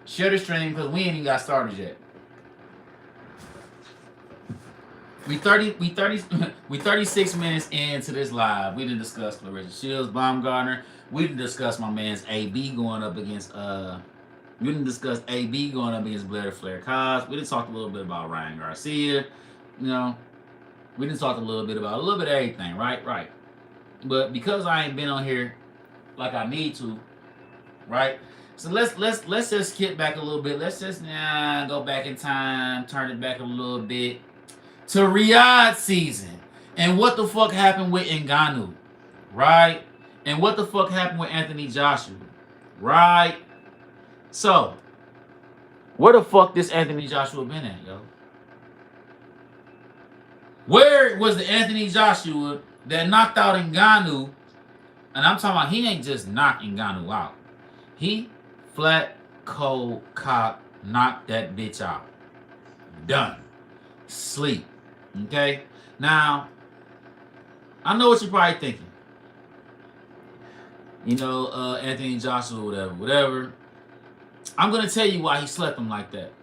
Share the stream because we ain't even got started yet. We 36 minutes into this live. We didn't discuss Clarissa Shields, Baumgartner. We didn't discuss my man's AB going up against we didn't discuss AB going up against Blair Flair Cobbs. We didn't talk a little bit about Ryan Garcia. You know, we didn't talk a little bit of everything, right? Right. But because I ain't been on here like I need to, right? So let's just skip back a little bit. Let's just go back in time, turn it back a little bit to Riyadh season. And what the fuck happened with Ngannou, right? And what the fuck happened with Anthony Joshua, right? So, where the fuck this Anthony Joshua been at, yo? Where was the Anthony Joshua that knocked out Ngannou? And I'm talking about he ain't just knocked Ngannou out. He flat, cold, cock, knocked that bitch out. Done. Sleep. Okay? Now, I know what you're probably thinking. You know, Anthony Joshua, whatever. I'm going to tell you why he slept him like that.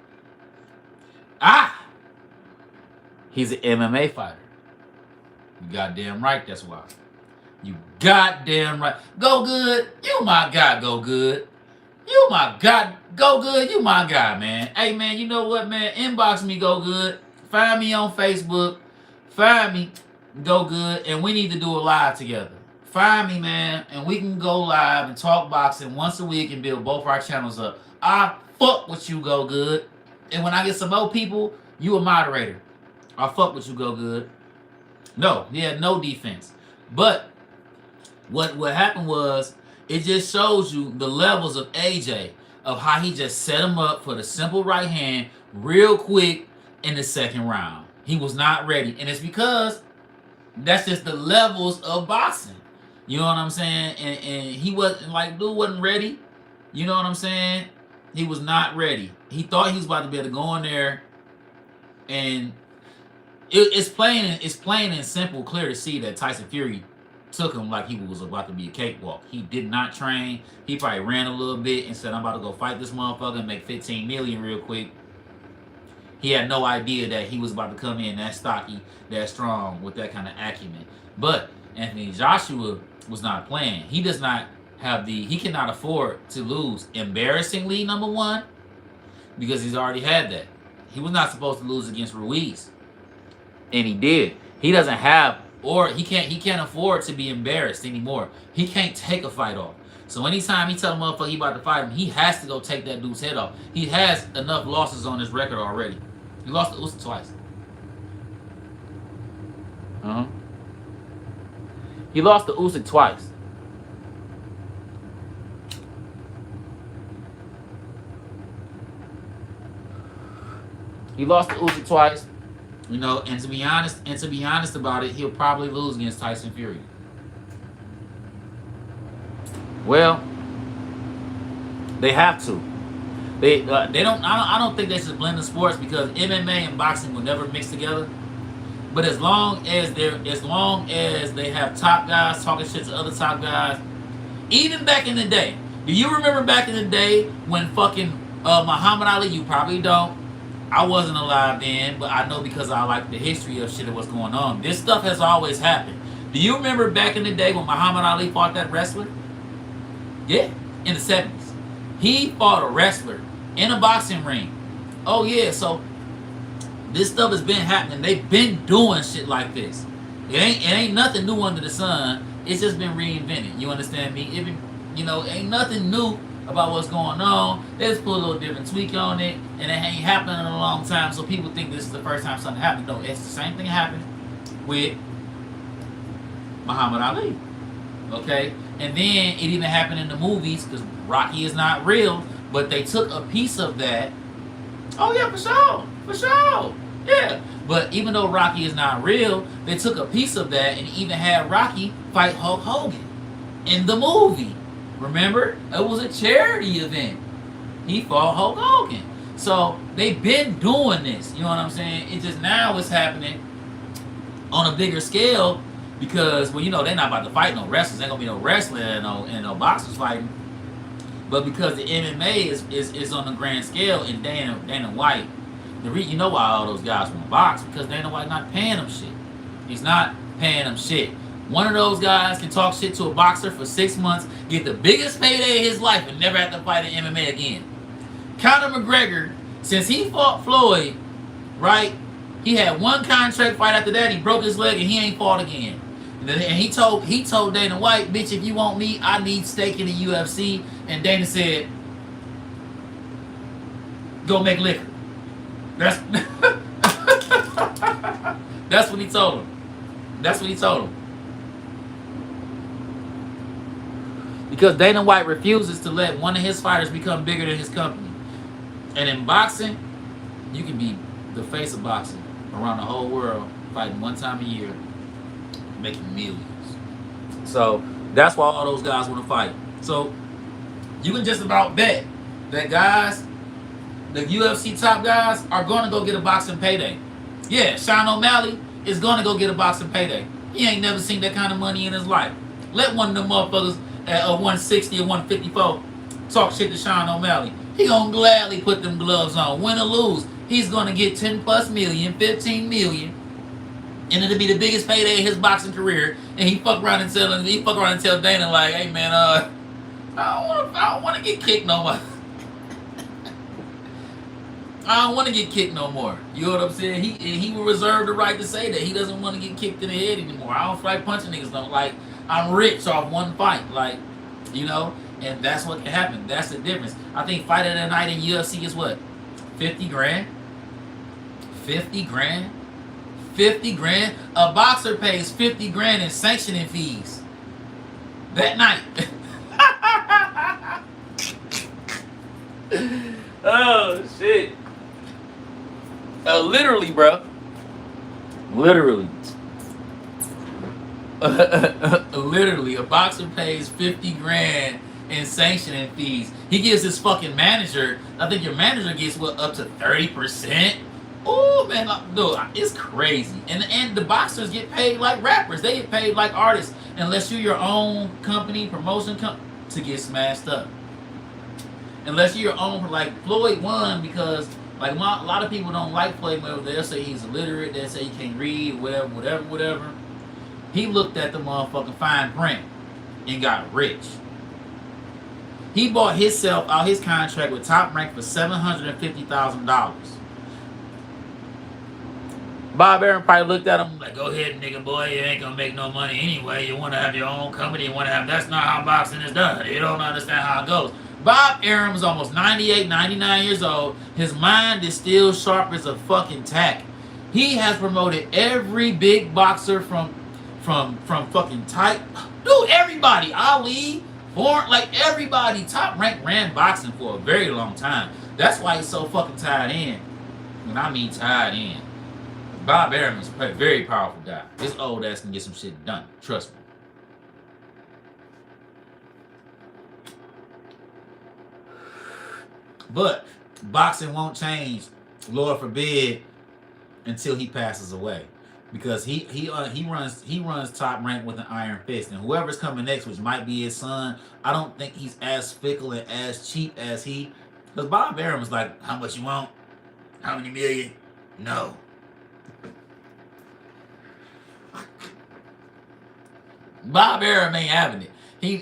He's an MMA fighter. You goddamn right, that's why. You goddamn right. Go Good, you my guy, Go Good. You my guy, Go Good, you my guy, man. Hey, man, you know what, man? Inbox me, Go Good. Find me on Facebook. Find me, Go Good, and we need to do a live together. Find me, man, and we can go live and talk boxing once a week and build both our channels up. I fuck with you, Go Good. And when I get some more people, you a moderator. I fuck with you, Go Good. No, he had no defense. But what happened was, it just shows you the levels of AJ, of how he just set him up for the simple right hand real quick in the second round. He was not ready. And it's because that's just the levels of boxing. You know what I'm saying? And he wasn't, like, dude wasn't ready. You know what I'm saying? He was not ready. He thought he was about to be able to go in there, and it's plain and simple, clear to see that Tyson Fury took him like he was about to be a cakewalk. He did not train. He probably ran a little bit and said, I'm about to go fight this motherfucker and make 15 million real quick. He had no idea that he was about to come in that stocky, that strong, with that kind of acumen. But Anthony Joshua was not playing. He does not have he cannot afford to lose embarrassingly, number one, because he's already had that. He was not supposed to lose against Ruiz, and he did. He doesn't have, or he can't afford to be embarrassed anymore. He can't take a fight off. So anytime he tell a motherfucker he about to fight him, he has to go take that dude's head off. He has enough losses on his record already. He lost to Usyk twice. He lost to Usyk twice. He lost to Usyk twice. You know, and to be honest about it, he'll probably lose against Tyson Fury. Well, they have to. They don't. I don't think they should blend the sports because MMA and boxing will never mix together. But as long as they have top guys talking shit to other top guys, even back in the day, do you remember back in the day when fucking Muhammad Ali? You probably don't. I wasn't alive then, but I know because I like the history of shit and what's going on. This stuff has always happened. Do you remember back in the day when Muhammad Ali fought that wrestler? Yeah, in the 70s. He fought a wrestler in a boxing ring. Oh yeah, so this stuff has been happening. They've been doing shit like this. It ain't nothing new under the sun. It's just been reinvented. You understand me? Ain't nothing new about what's going on. They just put a little different tweak on it, and it ain't happened in a long time. So people think this is the first time something happened. No, it's the same thing happened with Muhammad Ali. Okay, and then it even happened in the movies because Rocky is not real, but they took a piece of that. Oh yeah, for sure, yeah. But even though Rocky is not real, they took a piece of that and even had Rocky fight Hulk Hogan in the movie. Remember, it was a charity event. He fought Hulk Hogan. So they've been doing this. You know what I'm saying? It just now is happening on a bigger scale. Because, they're not about to fight no wrestlers. Ain't gonna be no wrestling and no boxers fighting. But because the MMA is on the grand scale, and Dana White, you know why all those guys want to box? Because Dana White not paying them shit. He's not paying them shit. One of those guys can talk shit to a boxer for 6 months, get the biggest payday of his life, and never have to fight in MMA again. Conor McGregor, since he fought Floyd, right? He had one contract fight after that. He broke his leg and he ain't fought again. And he told Dana White, bitch, if you want me, I need stake in the UFC. And Dana said, go make liquor. That's what he told him. That's what he told him. Because Dana White refuses to let one of his fighters become bigger than his company. And in boxing, you can be the face of boxing around the whole world, fighting one time a year, making millions. So that's why all those guys want to fight. So you can just about bet that guys, the UFC top guys, are going to go get a boxing payday. Yeah, Sean O'Malley is going to go get a boxing payday. He ain't never seen that kind of money in his life. Let one of them motherfuckers at 160 or 154 talk shit to Sean O'Malley. He going to gladly put them gloves on. Win or lose, he's going to get 10 plus million, 15 million. And it'll be the biggest payday in his boxing career. And he fuck around and tell Dana like, hey man, I don't want to get kicked no more. I don't want to get kicked no more. You know what I'm saying? He will reserve the right to say that. He doesn't want to get kicked in the head anymore. I don't like punching niggas. Don't like, I'm rich off one fight. Like, and that's what can happen. That's the difference. I think fight of the night in UFC is what? 50 grand? 50 grand? 50 grand? A boxer pays 50 grand in sanctioning fees. That night. Oh, shit. Literally, bro. Literally. Literally, a boxer pays 50 grand in sanctioning fees. He gives his fucking manager, I think your manager gets up to 30%. Oh man, dude, it's crazy. And the boxers get paid like rappers. They get paid like artists. Unless you're your own company, promotion company, to get smashed up. Unless you're your own, like Floyd won because like a lot of people don't like Floyd Mayweather. They'll say he's illiterate. They'll say he can't read, whatever. He looked at the motherfucking fine print and got rich. He bought himself out his contract with Top Rank for $750,000. Bob Arum probably looked at him like, go ahead, nigga boy, you ain't gonna make no money anyway. You wanna have your own company, you wanna have, that's not how boxing is done. You don't understand how it goes. Bob Arum is almost 98, 99 years old. His mind is still sharp as a fucking tack. He has promoted every big boxer from fucking tight. Dude, everybody. Ali, Foreign, like everybody, Top Rank ran boxing for a very long time. That's why he's so fucking tied in. When I mean tied in. Bob Arum is a very powerful guy. This old ass can get some shit done. Trust me. But boxing won't change, Lord forbid, until he passes away, because he runs Top Rank with an iron fist, and whoever's coming next, which might be his son, I don't think he's as fickle and as cheap as he. Because Bob Arum was like, how much you want? How many million? No. Bob Arum ain't having it.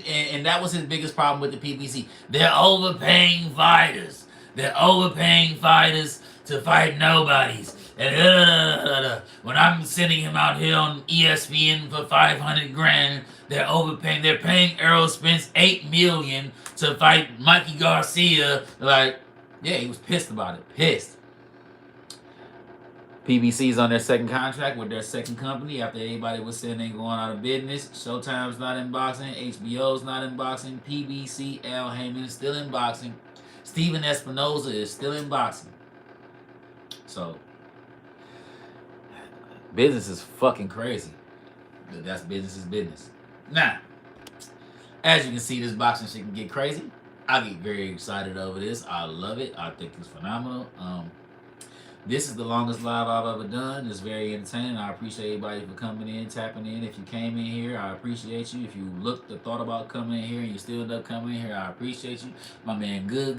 And that was his biggest problem with the PBC. They're overpaying fighters. They're overpaying fighters to fight nobodies. And when I'm sending him out here on ESPN for 500 grand, they're overpaying. They're paying Errol Spence $8 million to fight Mikey Garcia. Like, yeah, he was pissed about it. Pissed. PBC's on their second contract with their second company after everybody was saying they going out of business. Showtime's not in boxing. HBO's not in boxing. PBC, Al Heyman is still in boxing. Steven Espinoza is still in boxing. So, business is fucking crazy. That's business is business. Now, as you can see, this boxing shit can get crazy. I get very excited over this. I love it. I think it's phenomenal. This is the longest live I've ever done. It's very entertaining. I appreciate everybody for coming in, tapping in. If you came in here, I appreciate you. If you looked or thought about coming in here and you still end up coming in here, I appreciate you. My man, Go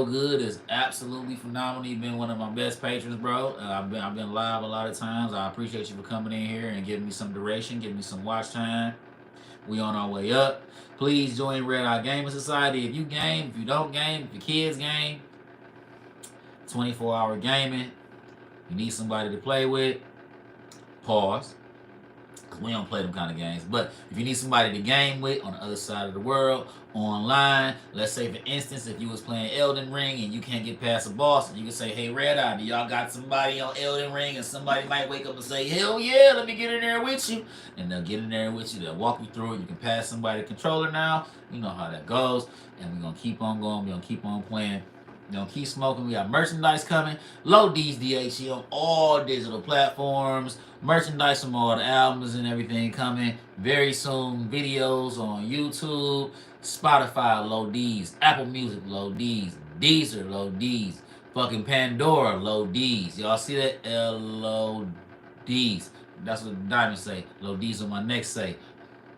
Good is absolutely phenomenal. You've been one of my best patrons, bro. I've been live a lot of times. I appreciate you for coming in here and giving me some duration, giving me some watch time. We on our way up. Please join Red Eye Gaming Society. If you game, if you don't game, if your kids game, 24-hour gaming. You need somebody to play with. Pause. Because we don't play them kind of games. But if you need somebody to game with on the other side of the world, online, let's say for instance, if you was playing Elden Ring and you can't get past a boss, and you can say, hey, Red Eye, do y'all got somebody on Elden Ring? And somebody might wake up and say, hell yeah, let me get in there with you. And they'll get in there with you. They'll walk you through it. You can pass somebody the controller now. You know how that goes. And we're going to keep on going. We're going to keep on playing. Don't keep smoking. We got merchandise coming. Low D's DHE on all digital platforms. Merchandise from all the albums and everything coming very soon. Videos on YouTube, Spotify, Low D's, Apple Music, Low D's, Deezer, Low D's, fucking Pandora, Low D's. Y'all see that? L-O-D's. That's what the diamonds say. Low D's on my neck say.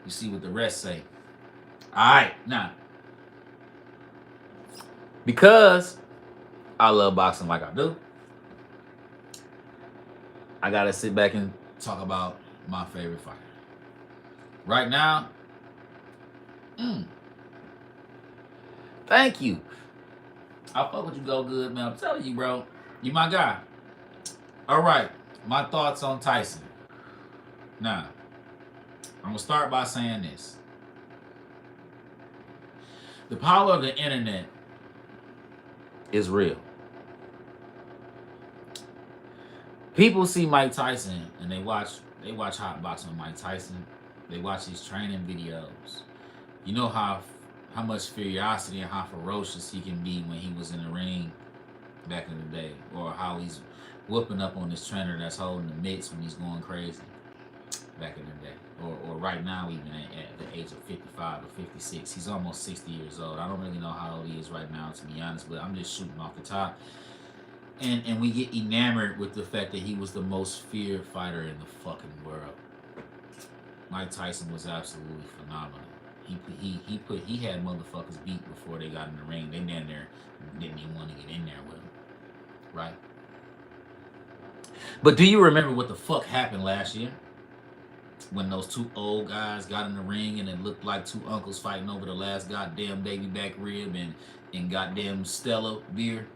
You see what the rest say. Alright, now. Because I love boxing like I do, I gotta sit back and talk about my favorite fighter. Right now, thank you. I fuck with you, Go Good, man. I'm telling you, bro. You my guy. All right, my thoughts on Tyson. Now, I'm gonna start by saying this. The power of the internet is real. People see Mike Tyson and they watch Hot Box on Mike Tyson. They watch these training videos. You know how much curiosity and how ferocious he can be when he was in the ring back in the day, or how he's whooping up on this trainer that's holding the mitts when he's going crazy back in the day, or right now even at the age of 55 or 56. He's almost 60 years old. I don't really know how old he is right now, to be honest, but I'm just shooting off the top. And we get enamored with the fact that he was the most feared fighter in the fucking world. Mike Tyson was absolutely phenomenal. He had motherfuckers beat before they got in the ring. They down there didn't even want to get in there with him, right? But do you remember what the fuck happened last year when those two old guys got in the ring and it looked like two uncles fighting over the last goddamn baby back rib and goddamn Stella beer?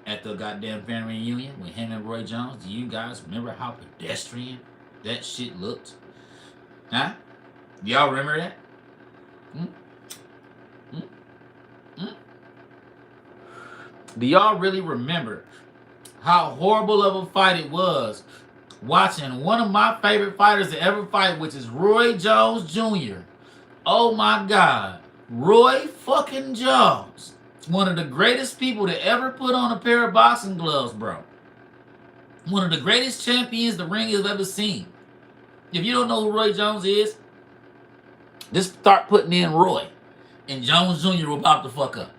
at the goddamn family reunion with him and Roy Jones. Do you guys remember how pedestrian that shit looked? Huh? Y'all remember that? Hmm? Hmm? Hmm? Do y'all really remember how horrible of a fight it was watching one of my favorite fighters to ever fight, which is Roy Jones Jr.? Oh my God. Roy fucking Jones. One of the greatest people to ever put on a pair of boxing gloves, bro. One of the greatest champions the ring has ever seen. If you don't know who Roy Jones is, just start putting in Roy. And Jones Jr. will pop the fuck up.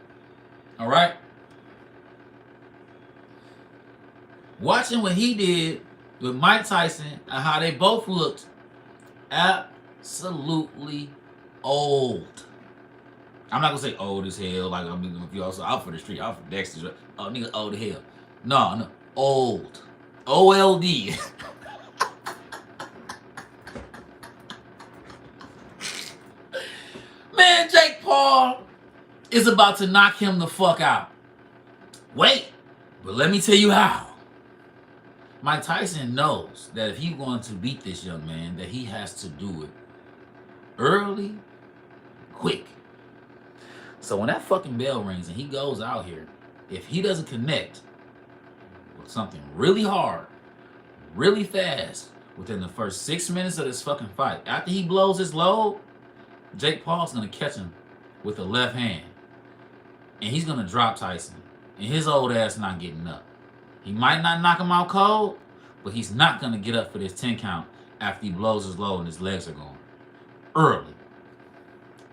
All right? Watching what he did with Mike Tyson and how they both looked absolutely old. I'm not gonna say old as hell, like I'm gonna be also out for the street, out for Dexter's. Oh, nigga, old as hell. No, old. OLD. Man, Jake Paul is about to knock him the fuck out. Wait, but let me tell you how. Mike Tyson knows that if he's going to beat this young man, that he has to do it early, quick. So when that fucking bell rings and he goes out here, if he doesn't connect with something really hard, really fast, within the first 6 minutes of this fucking fight, after he blows his load, Jake Paul's going to catch him with the left hand. And he's going to drop Tyson. And his old ass not getting up. He might not knock him out cold, but he's not going to get up for this 10 count after he blows his load and his legs are gone. Early.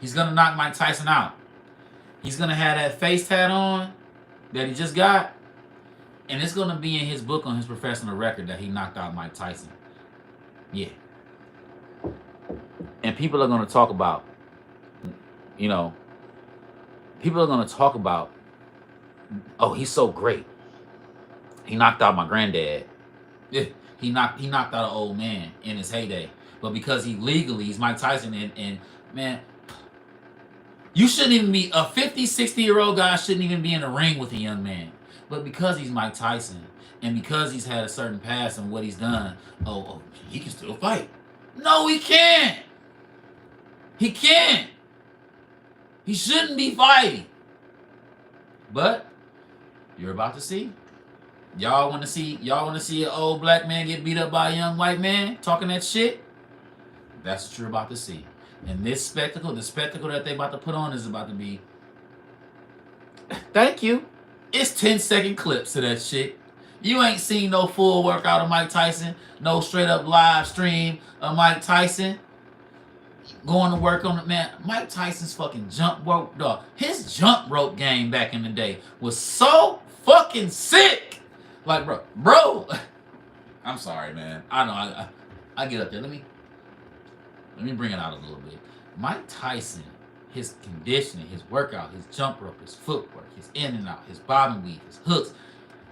He's going to knock Mike Tyson out. He's going to have that face tat on that he just got. And it's going to be in his book on his professional record that he knocked out Mike Tyson. Yeah. And people are going to talk about, people are going to talk about, oh, he's so great. He knocked out my granddad. Yeah, he knocked out an old man in his heyday. But because he's Mike Tyson, and man, you shouldn't even be, a 50, 60-year-old guy shouldn't even be in the ring with a young man. But because he's Mike Tyson, and because he's had a certain past and what he's done, he can still fight. No, he can't. He can't. He shouldn't be fighting. But you're about to see. Y'all want to see an old black man get beat up by a young white man talking that shit? That's what you're about to see. And this spectacle, the spectacle that they about to put on is about to be, thank you. It's 10-second clips to that shit. You ain't seen no full workout of Mike Tyson, no straight up live stream of Mike Tyson going to work on it, man. Mike Tyson's fucking jump rope, dog. His jump rope game back in the day was so fucking sick. Like, bro. I'm sorry, man. I know. I get up there. Let me bring it out a little bit. Mike Tyson, his conditioning, his workout, his jump rope, his footwork, his in and out, his bobbing weave, his hooks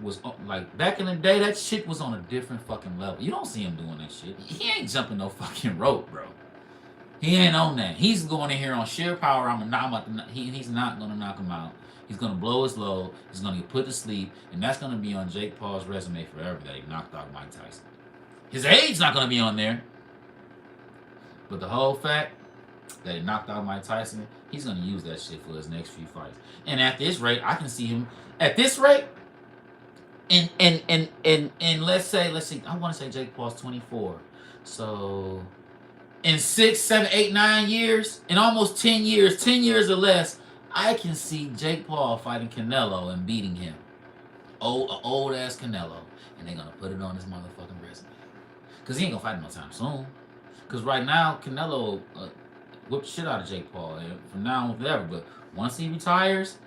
was like back in the day. That shit was on a different fucking level. You don't see him doing that shit. He ain't jumping no fucking rope, bro. He ain't on that. He's going in here on sheer power. He's not gonna knock him out. He's going to blow his load. He's going to get put to sleep. And that's going to be on Jake Paul's resume forever that he knocked out Mike Tyson. His age's not going to be on there. But the whole fact that he knocked out Mike Tyson, he's going to use that shit for his next few fights. And at this rate, I can see him, at this rate, and let's say, I want to say Jake Paul's 24. So in 6, 7, 8, 9 years, in almost 10 years or less, I can see Jake Paul fighting Canelo and beating him. Old ass Canelo. And they're going to put it on his motherfucking resume. Because he ain't going to fight him no time soon. Because right now, Canelo whip the shit out of Jake Paul. From now on, forever. But once he retires,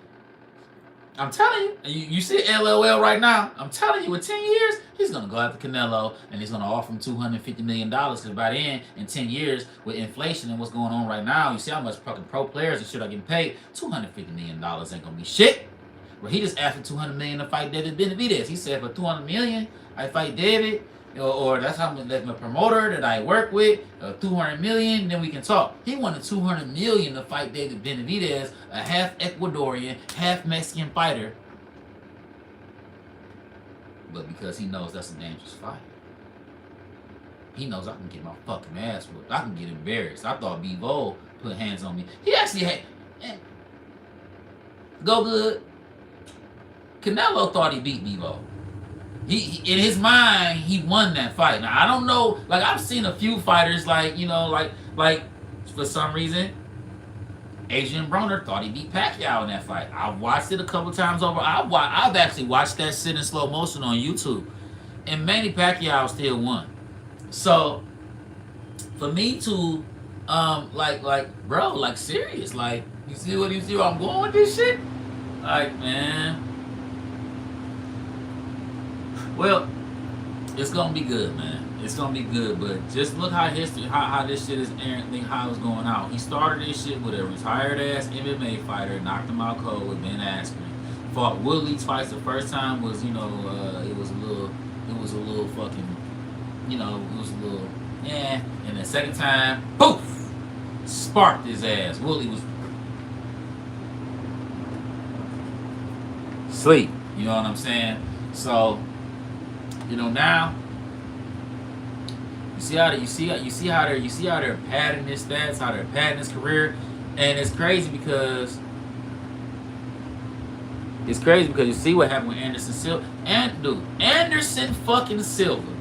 I'm telling you, you see LOL right now. I'm telling you, in 10 years, he's going to go after Canelo and he's going to offer him $250 million. Because by then, in 10 years, with inflation and what's going on right now, you see how much fucking pro players and shit are getting paid. $250 million ain't going to be shit. Well, he just asked for $200 million to fight David Benavidez. He said, for $200 million, I fight David. Or that's how the promoter that I work with, $200 million, then we can talk. He wanted $200 million to fight David Benavidez, a half Ecuadorian, half Mexican fighter. But because he knows that's a dangerous fight, he knows I can get my fucking ass whooped. I can get embarrassed. I thought Bivol put hands on me. He actually had. Go good. Canelo thought he beat Bivol. He in his mind he won that fight. Now I don't know. Like I've seen a few fighters like like for some reason Adrian Broner thought he beat Pacquiao in that fight. I've watched it a couple times over. I've actually watched that shit in slow motion on YouTube, and Manny Pacquiao still won. So for me to bro, like serious, like you see where I'm going with this shit? Like, man. Well, it's gonna be good, man. It's gonna be good, but just look how this shit is how it's going out. He started this shit with a retired ass MMA fighter, knocked him out cold with Ben Askren. Fought Woodley twice. The first time was, it was a little fucking, it was a little, and the second time, poof, sparked his ass. Woodley was sleep. You know what I'm saying? So, now you see how they're padding his stats, how they're padding his career, and it's crazy because you see what happened with Anderson Silva. And dude, Anderson fucking Silva,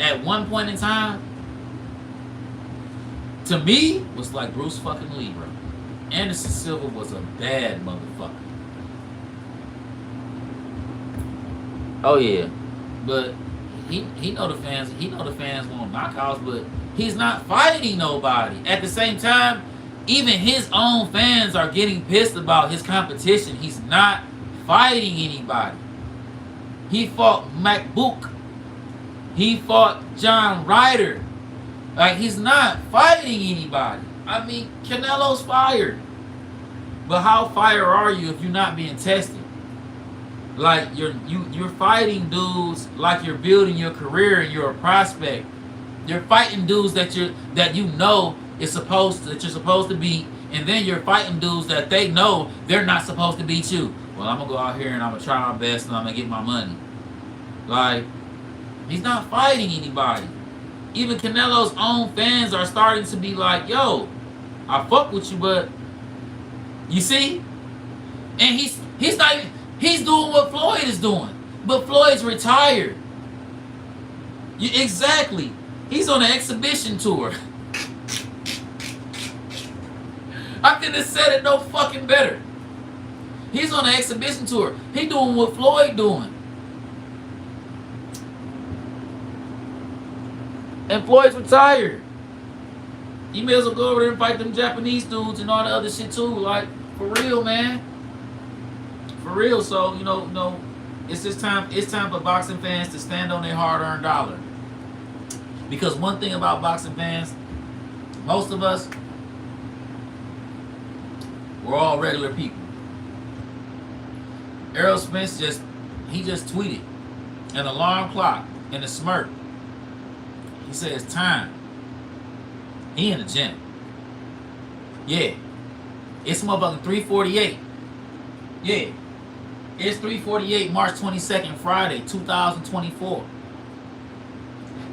at one point in time, to me, was like Bruce fucking Lee, bro. Anderson Silva was a bad motherfucker. Oh yeah, but he know the fans want knockouts, but he's not fighting nobody. At the same time, even his own fans are getting pissed about his competition. He's not fighting anybody. He fought McBook. He fought John Ryder. Like, he's not fighting anybody. I mean, Canelo's fired. But how fired are you if you're not being tested? Like, you're fighting dudes like you're building your career and you're a prospect. You're fighting dudes that you're supposed to beat, and then you're fighting dudes that they know they're not supposed to beat you. Well, I'm gonna go out here and I'm gonna try my best and I'm gonna get my money. Like, he's not fighting anybody. Even Canelo's own fans are starting to be like, yo, I fuck with you, but you see? And he's not even, he's doing what Floyd is doing. But Floyd's retired. Exactly. He's on an exhibition tour. I couldn't have said it no fucking better. He's on an exhibition tour. He doing what Floyd doing. And Floyd's retired. You may as well go over there and fight them Japanese dudes and all the other shit too. Like, for real, man. For real. So, it's time for boxing fans to stand on their hard-earned dollar. Because one thing about boxing fans, most of us, we're all regular people. Errol Spence just tweeted an alarm clock and a smirk. He said it's time. He in the gym. Yeah. It's motherfucking 3:48. Yeah. It's 3:48, March 22nd, Friday, 2024.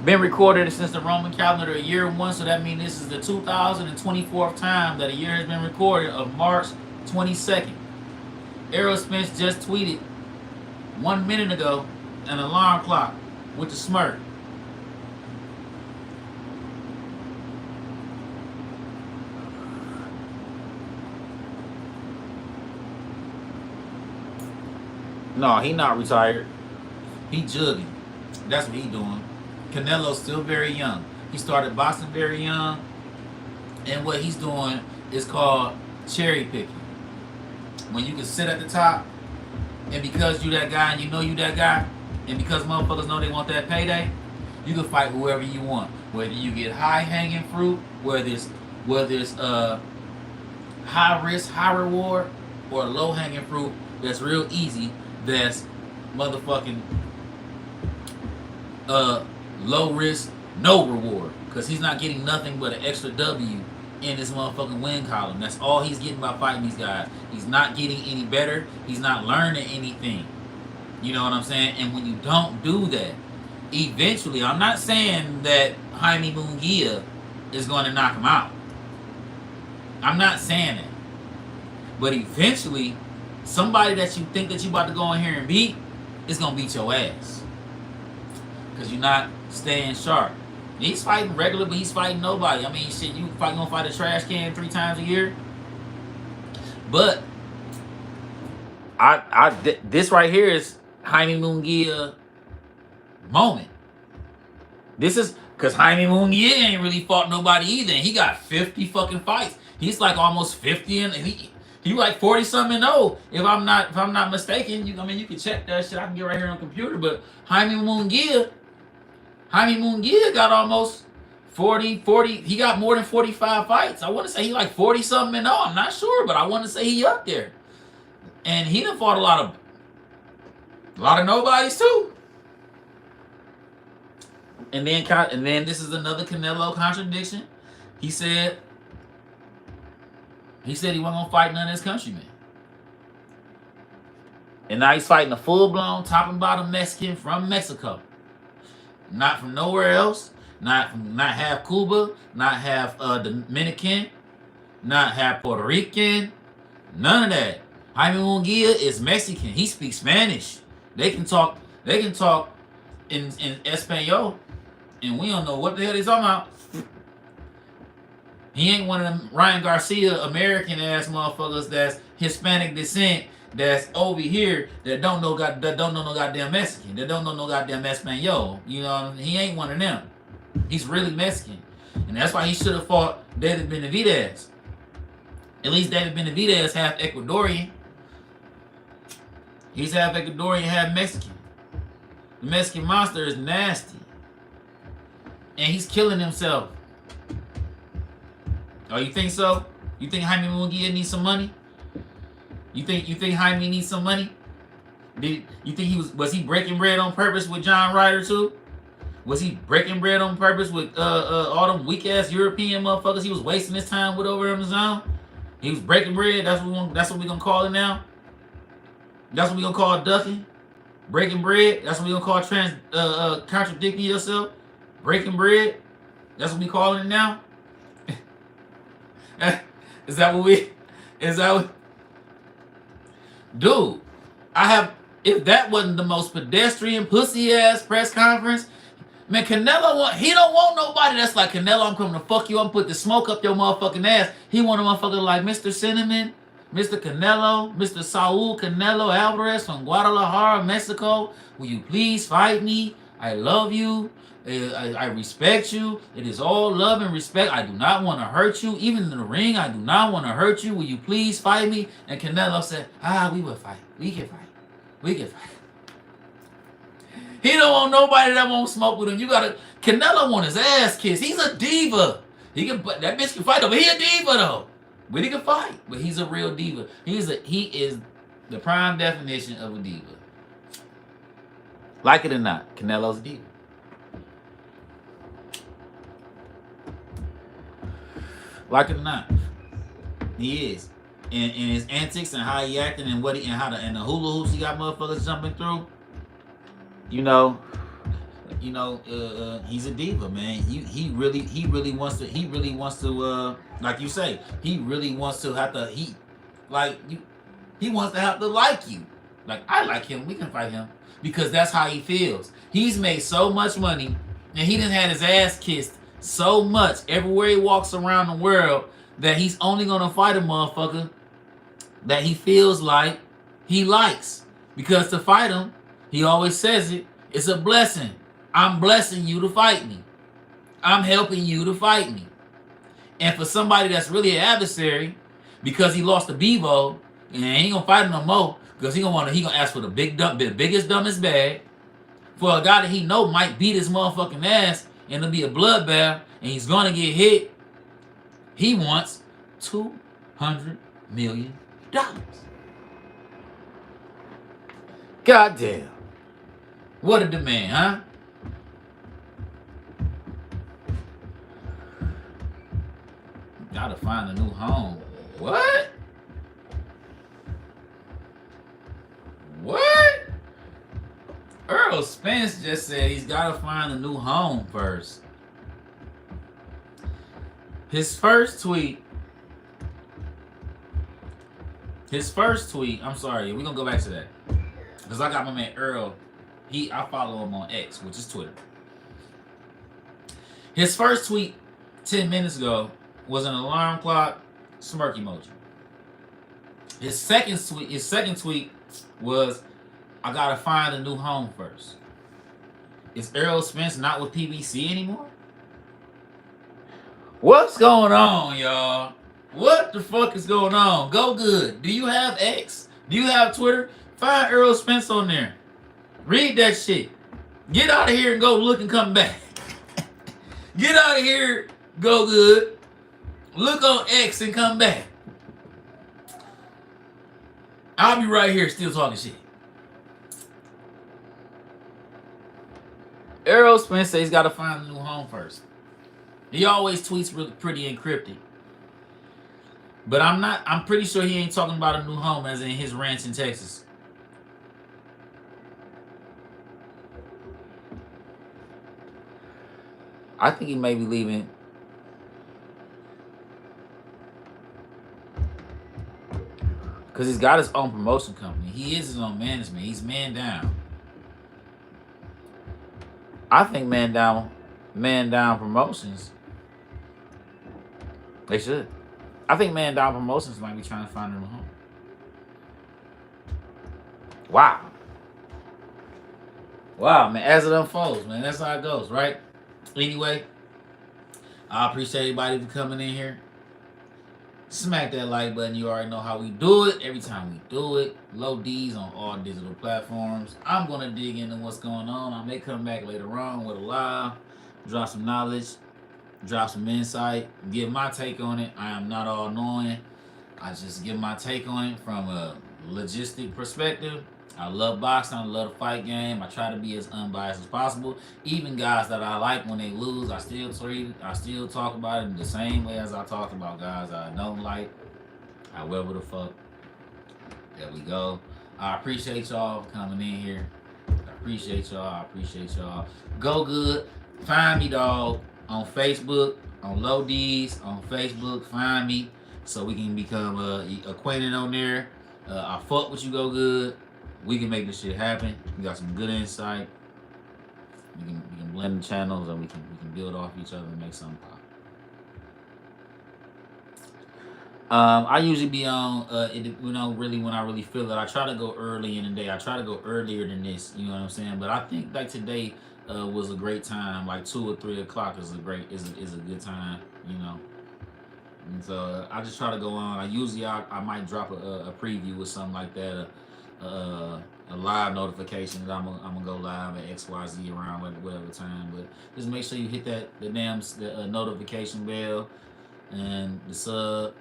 Been recorded since the Roman calendar a year one, so that means this is the 2024th time that a year has been recorded of March 22nd. Errol Spence just tweeted 1 minute ago an alarm clock with the smirk. No, he not retired. He jugging. That's what he doing. Canelo's still very young. He started boxing very young. And what he's doing is called cherry picking. When you can sit at the top, and because you that guy and you know you that guy, and because motherfuckers know they want that payday, you can fight whoever you want. Whether you get high hanging fruit, whether it's high risk, high reward, or low hanging fruit that's real easy, that's motherfucking low risk, no reward. Because he's not getting nothing but an extra W in this motherfucking win column. That's all he's getting by fighting these guys. He's not getting any better. He's not learning anything. You know what I'm saying? And when you don't do that, eventually, I'm not saying that Jaime Munguia is going to knock him out. I'm not saying that. But eventually, somebody that you think that you about to go in here and beat is going to beat your ass. Because you're not staying sharp. He's fighting regular, but he's fighting nobody. I mean, shit, you gonna fight a trash can 3 times a year? But this right here is Jaime Munguia moment. This is because Jaime Munguia ain't really fought nobody either. And he got 50 fucking fights. He's like almost 50 and he like 40 something 0. If I'm not mistaken, you can check that shit. I can get right here on the computer. But Jaime Munguia got almost 40. He got more than 45 fights. I want to say he like 40 something 0. I'm not sure, but I want to say he up there. And he done fought a lot of nobodies too. And then this is another Canelo contradiction. He said he wasn't gonna fight none of his countrymen. And now he's fighting a full-blown top and bottom Mexican from Mexico. Not from nowhere else. Not half Cuba, not half Dominican, not half Puerto Rican. None of that. Jaime Munguia is Mexican. He speaks Spanish. They can talk in Espanol. And we don't know what the hell they're talking about. He ain't one of them Ryan Garcia American ass motherfuckers that's Hispanic descent that's over here that don't know no goddamn Mexican, that don't know no goddamn Espanol. You know, he ain't one of them. He's really Mexican. And that's why he should have fought David Benavidez. At least David Benavidez half Ecuadorian. He's half Ecuadorian, half Mexican. The Mexican monster is nasty. And he's killing himself. Oh, you think so? You think Jaime Munguia needs some money? You think Jaime needs some money? You think was he breaking bread on purpose with John Ryder too? Was he breaking bread on purpose with all them weak ass European motherfuckers he was wasting his time with over in the zone? He was breaking bread. That's what we gonna call it now. That's what we gonna call ducking, breaking bread. That's what we gonna call contradicting yourself, breaking bread. That's what we calling it now. Is that what? Dude, if that wasn't the most pedestrian pussy ass press conference, man, Canelo he don't want nobody that's like, Canelo, I'm coming to fuck you up and put the smoke up your motherfucking ass. He want a motherfucker like Mr. Cinnamon, Mr. Canelo, Mr. Saul Canelo Alvarez from Guadalajara, Mexico. Will you please fight me? I love you. I respect you. It is all love and respect. I do not want to hurt you. Even in the ring, I do not want to hurt you. Will you please fight me? And Canelo said, we will fight. We can fight. We can fight. He don't want nobody that won't smoke with him. Canelo want his ass kissed. He's a diva. That bitch can fight though, but he a diva though. But he can fight. But he's a real diva. He is the prime definition of a diva. Like it or not, Canelo's a diva. Like it or not, he is. And his antics and how he acting and and the hula hoops he got motherfuckers jumping through. He's a diva, man. He really wants to like you say, he really wants to have to he wants to have to like you. Like, I like him, we can fight him. Because that's how he feels. He's made so much money and he done had his ass kissed so much everywhere he walks around the world that he's only gonna fight a motherfucker that he feels like he likes. Because to fight him, he always says it's a blessing. I'm blessing you to fight me. I'm helping you to fight me. And for somebody that's really an adversary, because he lost to Bivol, and he ain't gonna fight him no more, because he gonna ask for the biggest, dumbest bag. For a guy that he know might beat his motherfucking ass and it'll be a bloodbath and he's gonna get hit, he wants $200 million. Goddamn. What a demand, huh? Gotta find a new home. What? Errol Spence just said he's got to find a new home first. His first tweet, I'm sorry, we're going to go back to that. Because I got my man Earl, I follow him on X, which is Twitter. His first tweet 10 minutes ago was an alarm clock smirk emoji. His second tweet was, I got to find a new home first. Is Errol Spence not with PBC anymore? What's going on, y'all? What the fuck is going on? Go Good. Do you have X? Do you have Twitter? Find Errol Spence on there. Read that shit. Get out of here and go look and come back. Get out of here, Go Good. Look on X and come back. I'll be right here still talking shit. Errol Spence says he's got to find a new home first. He always tweets really pretty encrypted. But I'm pretty sure he ain't talking about a new home as in his ranch in Texas. I think he may be leaving. Because he's got his own promotion company. He is his own management. He's man down. I think man down promotions. They should. I think man down promotions might be trying to find a new home. Wow. Wow, man. As it unfolds, man. That's how it goes, right? Anyway, I appreciate everybody for coming in here. Smack that like button. You already know how we do it. Every time we do it. Low D's on all digital platforms. I'm going to dig into what's going on. I may come back later on with a live. Drop some knowledge. Drop some insight. Give my take on it. I am not all knowing. I just give my take on it from a logistic perspective. I love boxing. I love the fight game. I try to be as unbiased as possible. Even guys that I like when they lose, I still talk about it in the same way as I talk about guys I don't like. However the fuck. There we go. I appreciate y'all for coming in here. I appreciate y'all. Go Good. Find me, dog, on Facebook, on Low D's, on Facebook. Find me so we can become acquainted on there. I fuck with you, Go Good. We can make this shit happen. We got some good insight. We can blend the channels and we can build off each other and make something pop. I usually be on really when I really feel it. I try to go early in the day. I try to go earlier than this, you know what I'm saying? But I think like today was a great time. Like 2 or 3 o'clock is a good time, you know. And so I just try to go on. I might drop a preview or something like that. A live notification that I'm gonna go live at XYZ around whatever time. But just make sure you hit the notification bell and the sub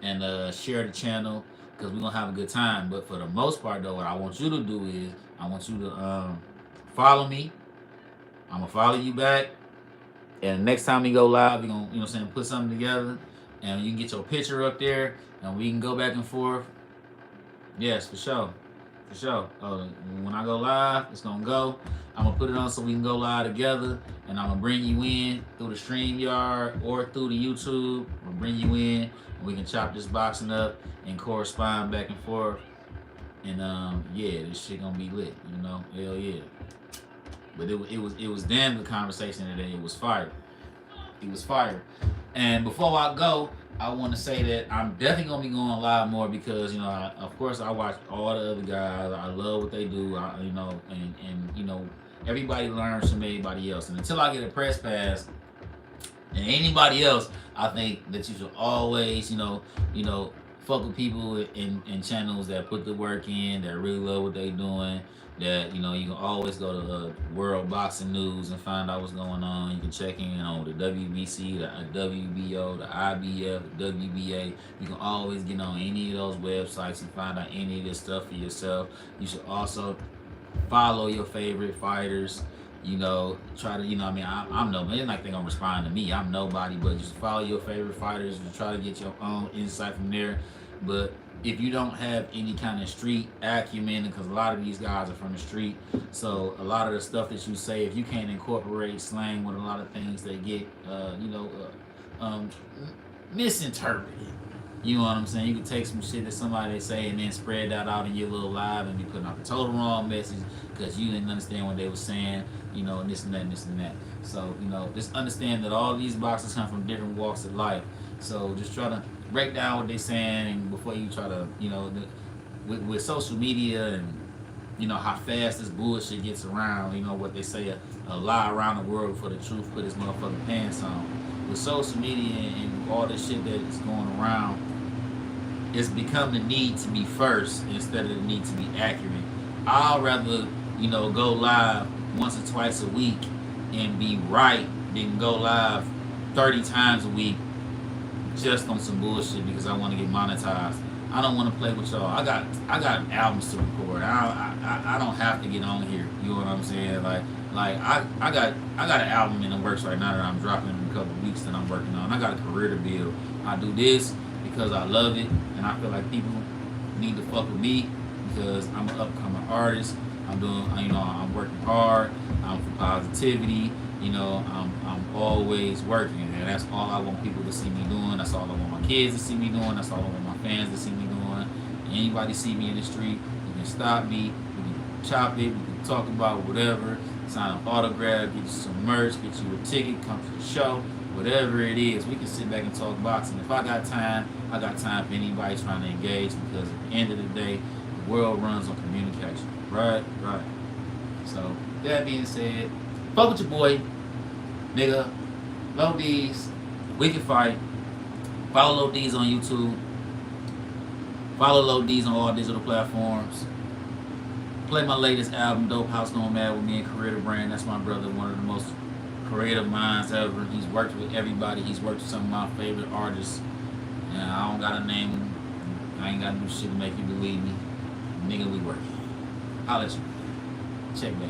and share the channel because we're gonna have a good time. But for the most part though, what I want you to do is I want you to follow me. I'm gonna follow you back. And next time we go live, we're gonna put something together and you can get your picture up there and we can go back and forth. Yes, for sure. When I go live, it's gonna go. I'm gonna put it on so we can go live together, and I'm gonna bring you in through the StreamYard or through the YouTube. I'm gonna bring you in, and we can chop this boxing up and correspond back and forth. And yeah, this shit gonna be lit, you know. Hell yeah. But it was damn good conversation today. It was fire. And before I go, I want to say that I'm definitely gonna be going live more because of course I watch all the other guys. I love what they do. And everybody learns from everybody else. And until I get a press pass and anybody else, I think that you should always fuck with people in channels that put the work in, that really love what they doing. That you can always go to World Boxing News and find out what's going on. You can check in on the WBC, the WBO, the IBF, the WBA. You can always get on any of those websites and find out any of this stuff for yourself. You should also follow your favorite fighters. Try to I'm nobody. It's like they're gonna respond to me. I'm nobody, but just follow your favorite fighters and try to get your own insight from there. But if you don't have any kind of street acumen, because a lot of these guys are from the street, so a lot of the stuff that you say, if you can't incorporate slang with a lot of things, they get, misinterpreted. You know what I'm saying? You can take some shit that somebody say and then spread that out in your little live and be putting out the total wrong message because you didn't understand what they were saying, and this and that and this and that. So, just understand that all these boxes come from different walks of life. So just try to break down what they're saying and before you try to, with social media and how fast this bullshit gets around. What they say, a lie around the world before the truth put his motherfucking pants on. With social media and all this shit that is going around, it's become the need to be first instead of the need to be accurate. I'd rather, go live once or twice a week and be right than go live 30 times a week just on some bullshit because I want to get monetized. I don't want to play with y'all. I got albums to record. I don't have to get on here. You know what I'm saying? Like I got an album in the works right now that I'm dropping in a couple of weeks that I'm working on. I got a career to build. I do this because I love it and I feel like people need to fuck with me because I'm an upcoming artist. I'm working hard. I'm for positivity. I'm always working, and that's all I want people to see me doing. That's all I want my kids to see me doing. That's all I want my fans to see me doing. Anybody see me in the street, you can stop me. We can chop it. We can talk about whatever. Sign an autograph. Get you some merch. Get you a ticket. Come to the show. Whatever it is, we can sit back and talk boxing. If I got time for anybody trying to engage because at the end of the day, the world runs on communication. Right. So that being said, fuck with your boy, nigga. Low D's, we can fight. Follow Low D's on YouTube. Follow Low D's on all digital platforms. Play my latest album, Dope House Going Mad with me and Creative Brand. That's my brother, one of the most creative minds ever. He's worked with everybody. He's worked with some of my favorite artists. And I don't gotta name him. I ain't gotta do shit to make you believe me. Nigga, we working. I'll let you check back.